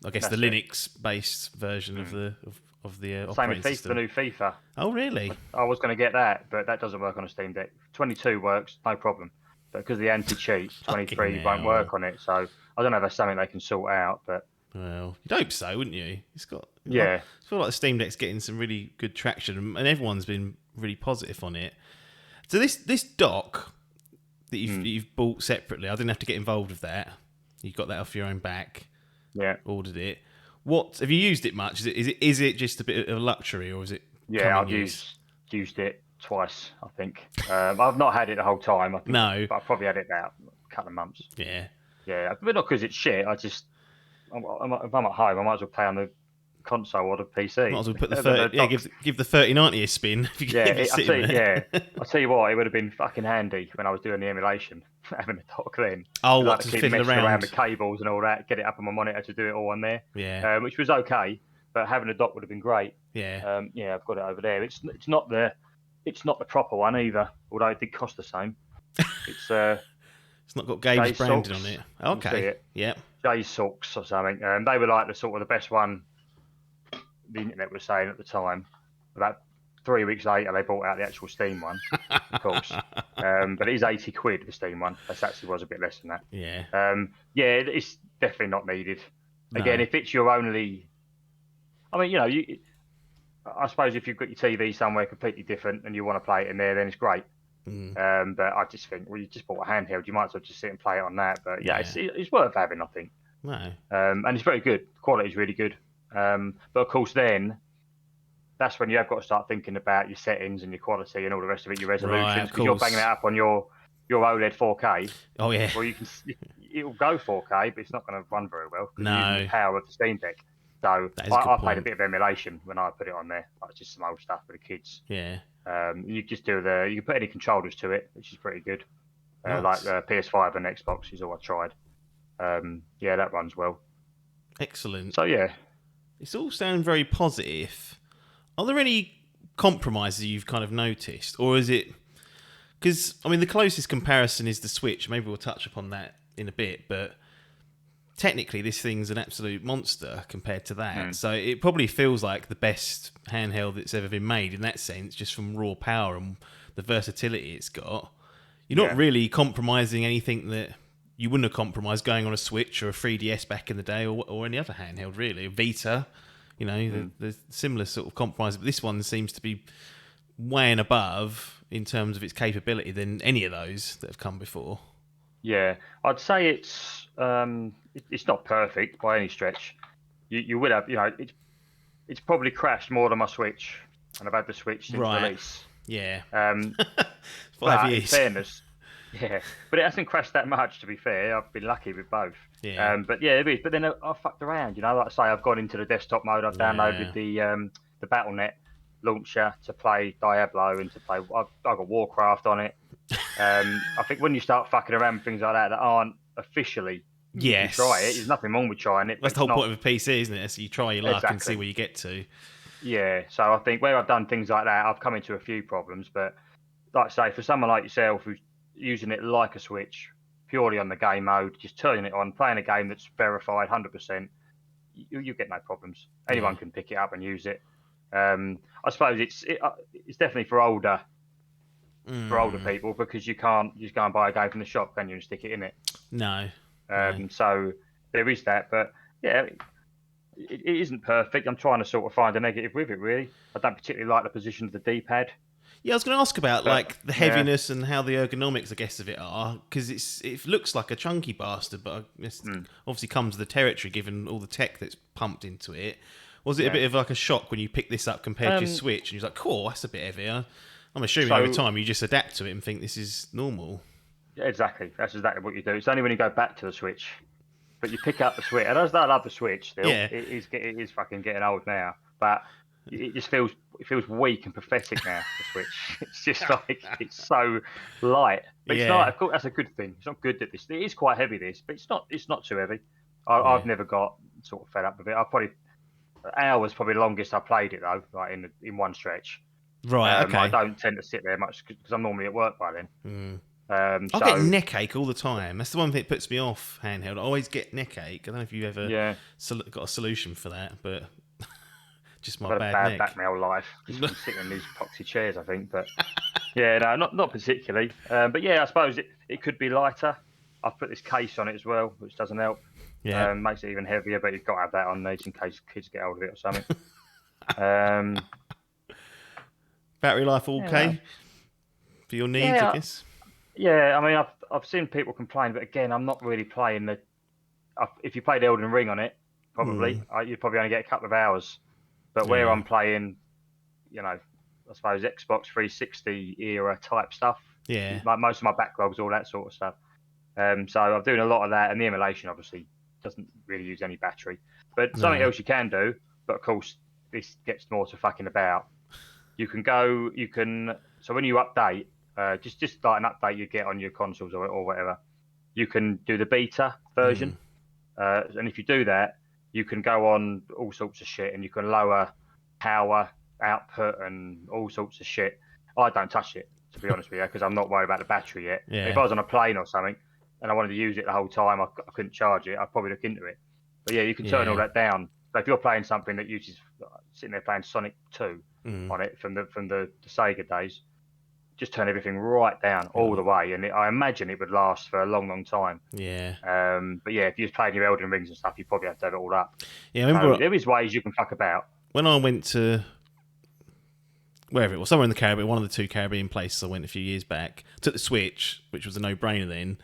I guess the Linux-based version of the operating system. Same with the new FIFA. Oh, really? I was going to get that, but that doesn't work on a Steam Deck. 22 works, no problem. But because of the anti-cheat, 23 won't work on it. So I don't know if that's something they can sort out. But well, you'd hope so, wouldn't you? It's got I feel like the Steam Deck's getting some really good traction, and everyone's been really positive on it. So this dock that you've bought separately, I didn't have to get involved with that. You got that off your own back. Yeah. Ordered it. What have you used it much? Is it just a bit of a luxury, or is it? Yeah, I've used it twice, I think. I've not had it the whole time. I think, no, but I've probably had it about a couple of months. Yeah. Yeah, but not because it's shit. If I'm at home, I might as well play on the console or the PC. Might as well put the 30, give the 3090 a spin. I'll tell you what, it would have been fucking handy when I was doing the emulation, having a dock then. Oh, what, to fiddle around with cables and all that, get it up on my monitor to do it all on there. Yeah. Which was okay, but having a dock would have been great. Yeah. I've got it over there. It's not the proper one either, although it did cost the same. It's not got Gabe's branded on it. Okay. It. Yeah. Jay's socks or something. They were like the best one the internet was saying at the time. About 3 weeks later, they brought out the actual Steam one, of course. But it is 80 quid, the Steam one. That actually was a bit less than that. Yeah. It's definitely not needed. No. Again, if it's your only... I mean, I suppose if you've got your TV somewhere completely different and you want to play it in there, then it's great. But I just think, well, you just bought a handheld, you might as well just sit and play it on that. But yeah. It's worth having, I think. No. And it's very good. The quality is really good. But of course, then that's when you have got to start thinking about your settings and your quality and all the rest of it, your resolutions, because you're banging it up on your OLED 4K. Oh yeah. Well, it'll go 4K, but it's not going to run very well because No. using the power of the Steam Deck. So I played a bit of emulation when I put it on there, like just some old stuff for the kids. Yeah. You just do you can put any controllers to it, which is pretty good. Nice. Like the PS5 and Xbox is all I tried. That runs well. Excellent. So yeah, it's all sounding very positive. Are there any compromises you've kind of noticed, or is it? Because I mean, the closest comparison is the Switch. Maybe we'll touch upon that in a bit, but technically, this thing's an absolute monster compared to that. So it probably feels like the best handheld that's ever been made in that sense, just from raw power and the versatility it's got. You're not really compromising anything that you wouldn't have compromised going on a Switch or a 3DS back in the day, or any other handheld really, a Vita. There's similar sort of compromise, but this one seems to be way and above in terms of its capability than any of those that have come before. Yeah, I'd say it's not perfect by any stretch. You would have, it's probably crashed more than my Switch, and I've had the Switch since release. Yeah. 5 years. In fairness, but it hasn't crashed that much. To be fair, I've been lucky with both. Yeah. But it is. But then I fucked around. Like I say, I've gone into the desktop mode. I've downloaded the BattleNet launcher to play Diablo and to play. I've got Warcraft on it. I think when you start fucking around with things like that aren't officially, you can try it. There's nothing wrong with trying it. That's the whole point of a PC, isn't it? So you try your luck and see where you get to. Yeah. So I think where I've done things like that, I've come into a few problems. But like I say, for someone like yourself who's using it like a Switch, purely on the game mode, just turning it on, playing a game that's verified 100%, you get no problems. Anyone can pick it up and use it. I suppose it's definitely for older people, because you can't just go and buy a game from the shop, can you, and stick it in it? No. So there is that, but yeah, it isn't perfect. I'm trying to sort of find a negative with it, really. I don't particularly like the position of the D-pad. Yeah, I was going to ask about like the heaviness and how the ergonomics, I guess, of it are, because it looks like a chunky bastard, but it obviously comes with the territory given all the tech that's pumped into it. Was it a bit of like a shock when you pick this up compared to your Switch, and you're like, cool, that's a bit heavier? I'm assuming over time you just adapt to it and think this is normal. Yeah, exactly. That's exactly what you do. It's only when you go back to the Switch, but you pick up the Switch. And I love the Switch still. Yeah. It is fucking getting old now, but it just feels weak and pathetic now. The Switch. It's just like it's so light. But it's not. Of course, that's a good thing. It's not good that this. It is quite heavy. This, but it's not too heavy. I've never got sort of fed up with it. Hours probably the longest I played it though, like in one stretch. Right. Okay. I don't tend to sit there much because I'm normally at work by then. I get neck ache all the time. That's the one thing that puts me off handheld. I always get neck ache. I don't know if you ever got a solution for that, but just my bad neck. Back my whole life. Just from sitting in these poxy chairs, I think. But no, not particularly. But yeah, I suppose it could be lighter. I've put this case on it as well, which doesn't help. Yeah, makes it even heavier, but you've got to have that on these in case kids get hold of it or something. Battery life all okay for your needs, I guess. Yeah, I mean, I've seen people complain, but again, I'm not really playing the. If you played Elden Ring on it, probably you'd probably only get a couple of hours. But where I'm playing, I suppose Xbox 360 era type stuff. Yeah. Like most of my backlogs, all that sort of stuff. So I'm doing a lot of that, and the emulation obviously doesn't really use any battery. But something else you can do, but of course this gets more to fucking about. So when you update, just like an update you get on your consoles or whatever, you can do the beta version. And if you do that, you can go on all sorts of shit, and you can lower power output and all sorts of shit. I don't touch it, to be honest with you, because I'm not worried about the battery yet. Yeah. If I was on a plane or something and I wanted to use it the whole time, I couldn't charge it, I'd probably look into it. But yeah, you can turn all that down So if you're playing something that uses sitting there playing Sonic 2 on it from the Sega days, just turn everything right down all the way, and I imagine it would last for a long, long time. Yeah. But yeah, if you're playing your Elden Rings and stuff, you probably have to have it all up. Yeah, I remember there is ways you can fuck about. When I went to wherever it was, somewhere in the Caribbean, one of the 2 Caribbean places I went a few years back, took the Switch, which was a no-brainer then,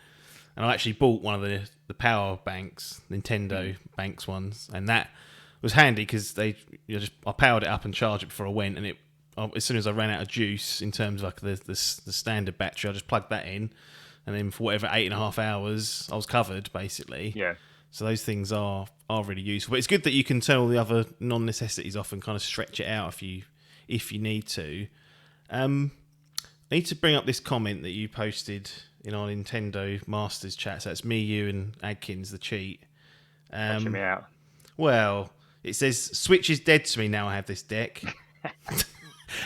and I actually bought one of the power banks, Nintendo banks ones, and that was handy because I powered it up and charged it before I went, and as soon as I ran out of juice in terms of like the standard battery, I just plugged that in, and then for whatever 8.5 hours, I was covered basically. Yeah. So those things are really useful. But it's good that you can turn all the other non-necessities off and kind of stretch it out if you need to. I need to bring up this comment that you posted in our Nintendo Masters chat. So it's me, you, and Adkins, the cheat. Catching me out. Well, it says Switch is dead to me now. I have this deck.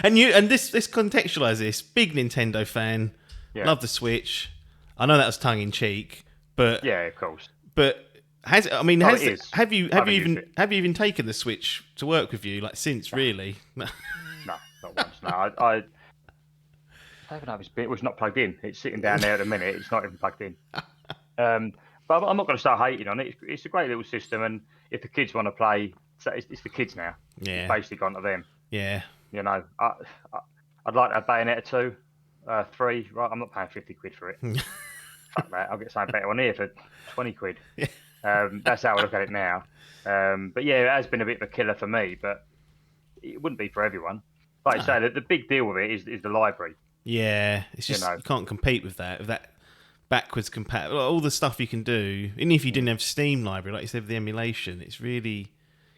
And this contextualise this. Big Nintendo fan. Yeah. Love the Switch. I know that was tongue in cheek, but yeah, of course. But have you even taken the Switch to work with you like since really? No, not once. No, I don't even know if it's not plugged in. It's sitting down there at the minute. It's not even plugged in. But I'm not going to start hating on it. It's a great little system, and if the kids want to play, it's the kids now. Yeah. It's basically gone to them. Yeah. You know, I'd like to have Bayonetta 2, 3. Right, I'm not paying 50 quid for it. Fuck that. I'll get something better on here for 20 quid. Yeah. That's how I look at it now. But yeah, it has been a bit of a killer for me, but it wouldn't be for everyone. Like I say, the big deal with it is the library. Yeah, it's just you can't compete with that backwards compatible. All the stuff you can do, even if you didn't have Steam library, like you said with the emulation, it's really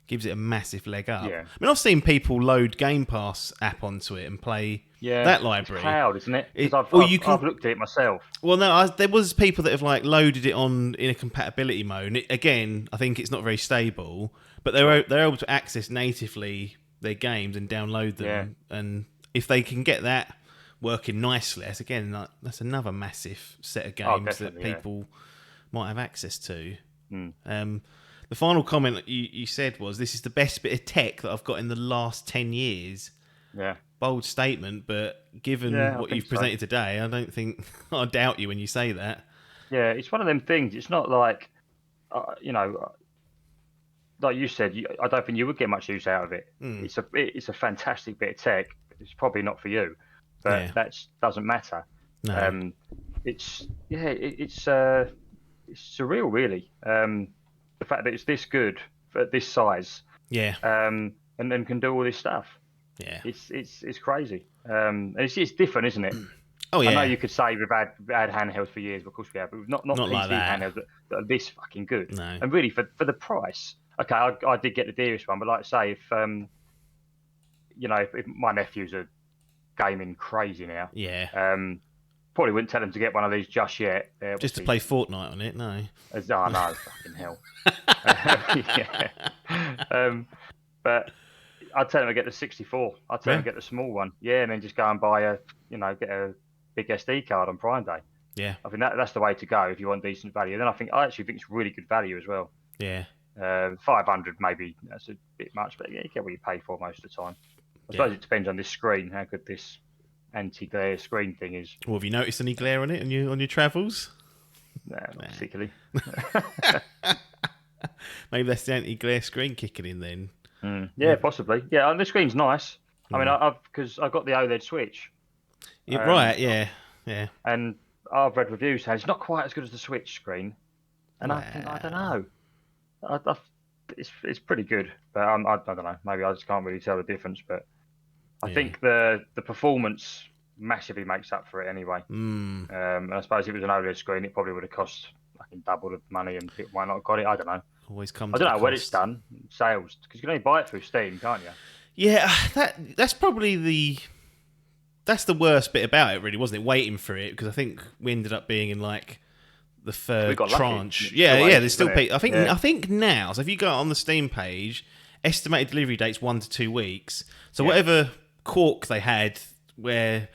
gives it a massive leg up. Yeah. I mean, I've seen people load Game Pass app onto it and play that library. It's cloud, isn't it? I've looked at it myself. Well, no, there was people that have like loaded it on in a compatibility mode. Again, I think it's not very stable, but they're able to access natively their games and download them. Yeah. And if they can get that working nicely, that's another massive set of games that people might have access to. The final comment you said was, "This is the best bit of tech that I've got in the last 10 years." Yeah. Bold statement, but given what you've presented today, I don't think I doubt you when you say that. Yeah, it's one of them things. It's not like, like you said, I don't think you would get much use out of it. It's a fantastic bit of tech. It's probably not for you, but that doesn't matter. No. It's surreal, really. The fact that it's this good at this size, and then can do all this stuff. Yeah, it's crazy. And it's different, isn't it? Oh yeah. I know you could say we've had handhelds for years, but of course we have. But not PC like that. handhelds that are this fucking good. No. And really for the price. Okay, I did get the dearest one, but like I say, if my nephews are gaming crazy now, probably wouldn't tell them to get one of these just yet. Just to play Fortnite on it, no. Oh no, fucking hell. But I'd tell them to get the 64. I'd tell them to get the small one. Yeah, and then just go and buy get a big SD card on Prime Day. Yeah. I think that's the way to go if you want decent value. Then I actually think it's really good value as well. Yeah. 500 maybe, that's a bit much, but yeah, you get what you pay for most of the time. I suppose it depends on this screen, how good this anti-glare screen thing is. Well, have you noticed any glare on it on your travels? No, not particularly. Maybe that's the anti-glare screen kicking in then. Yeah, possibly. Yeah, and the screen's nice. I mean, because I got the OLED Switch. Right, yeah. And I've read reviews saying it's not quite as good as the Switch screen. And I think, I don't know. It's pretty good, but I don't know. Maybe I just can't really tell the difference. But I think the performance massively makes up for it anyway. And I suppose if it was an OLED screen, it probably would have cost fucking double the money, and people might not have got it. I don't know. Always comes. I don't know when it's done. Sales, because you can only buy it through Steam, can't you? Yeah, that's probably that's the worst bit about it, really, wasn't it? Waiting for it, because I think we ended up being in like the third tranche. Yeah. There's still people. I think now. So if you go on the Steam page, estimated delivery date's 1 to 2 weeks. So whatever cork they had, where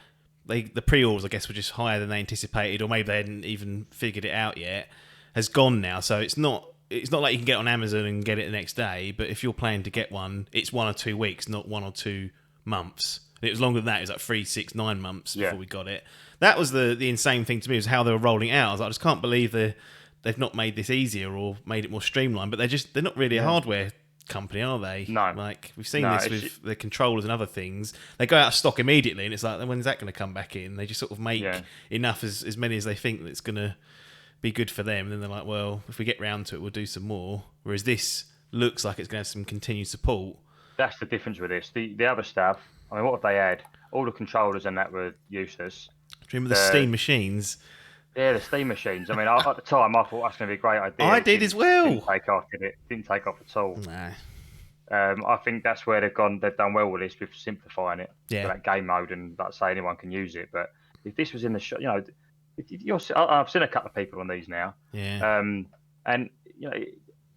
the pre-orders, I guess, were just higher than they anticipated, or maybe they hadn't even figured it out yet, has gone now. So it's not it's not like you can get it on Amazon and get it the next day. But if you're planning to get one, it's 1 or 2 weeks, not 1 or 2 months. And it was longer than that. It was like 3, 6, 9 months before we got it. That was the insane thing to me, was how they were rolling it out. I was like, I just can't believe they've not made this easier or made it more streamlined. But they're not really a hardware company, are they? No. Like, we've seen this with the controllers and other things. They go out of stock immediately, and it's like, when's that going to come back in? They just sort of make enough, as many as they think that's going to be good for them, and then they're like, well, if we get round to it, we'll do some more. Whereas this looks like it's going to have some continued support. That's the difference with this. The other stuff, I mean, what have they had? All the controllers and that were useless. Do you remember the Steam machines? Yeah, the Steam machines. I mean, at the time, I thought that's going to be a great idea. I did as well. Didn't take off, did it? Didn't take off at all. Nah. I think that's where they've done well with this, with simplifying it. Yeah. For that game mode, and like I say, anyone can use it. But if this was in the shop, I've seen a couple of people on these now. Yeah. And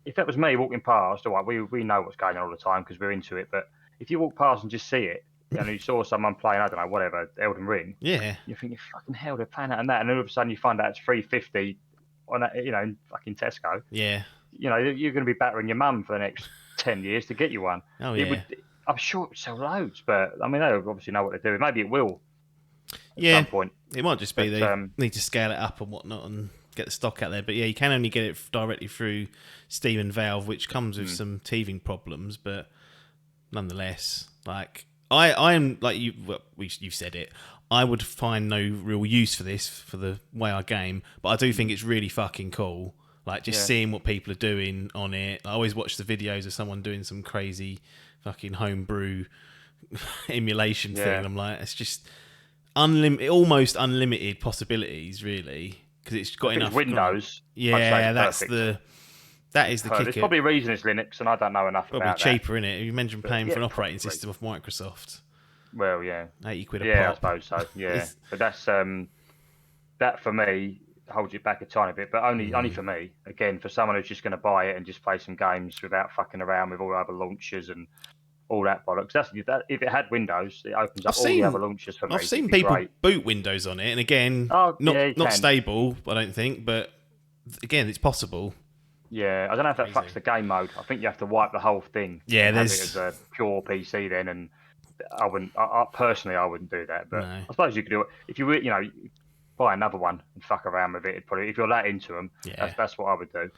if that was me walking past, all right, we know what's going on all the time because we're into it. But if you walk past and just see it, and you saw someone playing, I don't know, whatever, Elden Ring, Yeah. you're thinking, fucking hell, they're playing that and that, and then all of a sudden you find out it's $3.50 on that, in fucking Tesco. Yeah. You're going to be battering your mum for the next 10 years to get you one. Oh, yeah. I'm sure it would sell loads, but I mean, they obviously know what they're doing. Maybe it will. At some point. It might just be But, they need to scale it up and whatnot and get the stock out there. But yeah, you can only get it directly through Steam and Valve, which comes with some teething problems. But nonetheless, like I am like you. Well, you've said it. I would find no real use for this for the way I game, but I do think it's really fucking cool. Like just seeing what people are doing on it. I always watch the videos of someone doing some crazy fucking homebrew emulation thing. And I'm like, it's just almost unlimited possibilities, really, because it's got enough Windows. Yeah, that is the kicker. There's probably a reason it's Linux, and I don't know enough about that. Probably cheaper, innit? You mentioned paying for an operating system off Microsoft. Well, yeah, £80 a pop. Yeah, I suppose so. Yeah, but that's that for me holds it back a tiny bit, but only for me. Again, for someone who's just going to buy it and just play some games without fucking around with all the other launchers and all that bollocks. If it had Windows, it opens up all the other launchers for me. I've seen people boot Windows on it, and again, not stable, I don't think, but again, it's possible. Yeah, I don't know if that fucks the game mode. I think you have to wipe the whole thing. Yeah, and have it as a pure PC then, and I wouldn't. Personally, I wouldn't do that. But no. I suppose you could do it if you buy another one and fuck around with it. Probably if you're that into them, that's what I would do.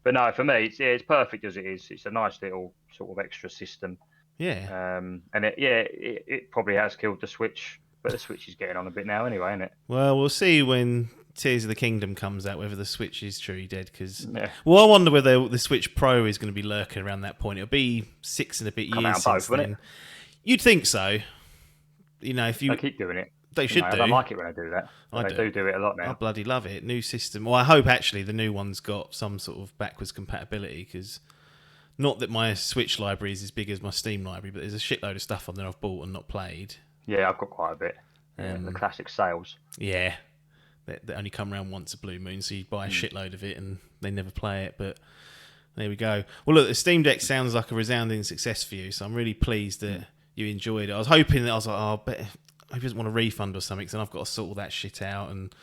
But no, for me, it's perfect as it is. It's a nice little sort of extra system. Yeah. And it probably has killed the Switch, but the Switch is getting on a bit now anyway, isn't it? Well, we'll see when Tears of the Kingdom comes out, whether the Switch is truly dead. Because well, I wonder whether the Switch Pro is going to be lurking around that point. It'll be 6 and a bit years since then. You'd think so. If you they keep doing it. They should do. I don't like it when I do that. They do it a lot now. I bloody love it. New system. Well, I hope actually the new one's got some sort of backwards compatibility, because not that my Switch library is as big as my Steam library, but there's a shitload of stuff on there I've bought and not played. Yeah, I've got quite a bit. The classic sales. Yeah. They only come around once a blue moon, so you buy a shitload of it and they never play it, but there we go. Well, look, the Steam Deck sounds like a resounding success for you, so I'm really pleased that you enjoyed it. I was hoping that I was like, I bet he doesn't want a refund or something, because then I've got to sort all that shit out. And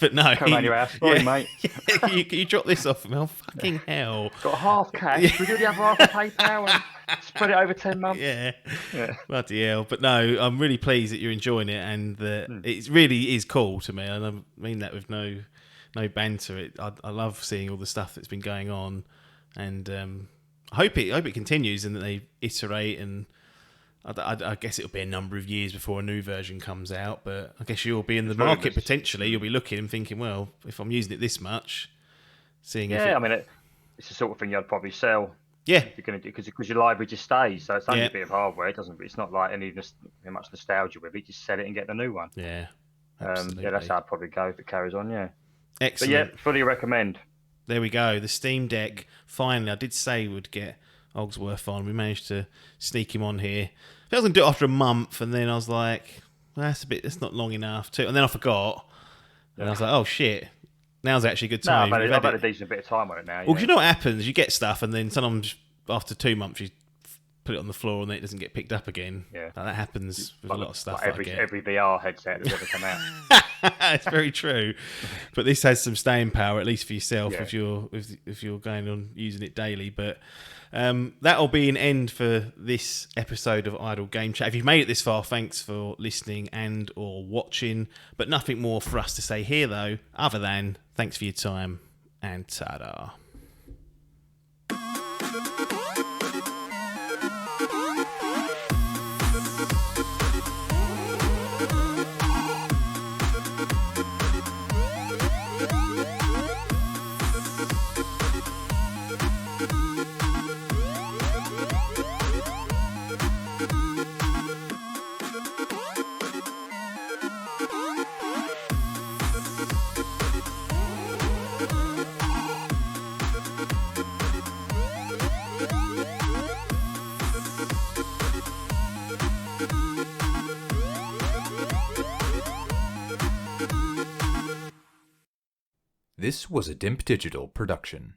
but no, come on your ass, sorry, mate. You drop this off me. Oh, fucking hell! Got half cash. We do the other half of PayPal and spread it over 10 months. Yeah, bloody hell! But no, I'm really pleased that you're enjoying it, and that it really is cool to me. And I mean that with no banter. I love seeing all the stuff that's been going on, and I hope it continues and that they iterate. And I guess it'll be a number of years before a new version comes out, but I guess you'll be in the market potentially. You'll be looking and thinking, well, if I'm using it this much, seeing if I mean, it's the sort of thing you'd probably sell. Yeah, if you're going to do, because your library just stays, so it's only a bit of hardware. It's not like any much nostalgia with it. Just sell it and get the new one. Yeah, absolutely. That's how I'd probably go if it carries on. Yeah, excellent. But fully recommend. There we go. The Steam Deck finally. I did say would get Ogsworth on. We managed to sneak him on here. I was going to do it after a month, and then I was like, well, that's not long enough too. And then I forgot, and I was like, oh shit, now's actually a good time. No, I've had a decent bit of time on it now. Well, you know what happens? You get stuff, and then sometimes after 2 months you put it on the floor and then it doesn't get picked up again. Yeah. Like, that happens with a lot of stuff. Like I get. every VR headset that's ever come out. It's very true, but this has some staying power, at least for yourself, Yeah. if you're going on using it daily. But that'll be an end for this episode of Idle Game Chat. If you've made it this far, thanks for listening and or watching. But nothing more for us to say here, though, other than thanks for your time and ta-da. This was a Dimp Digital production.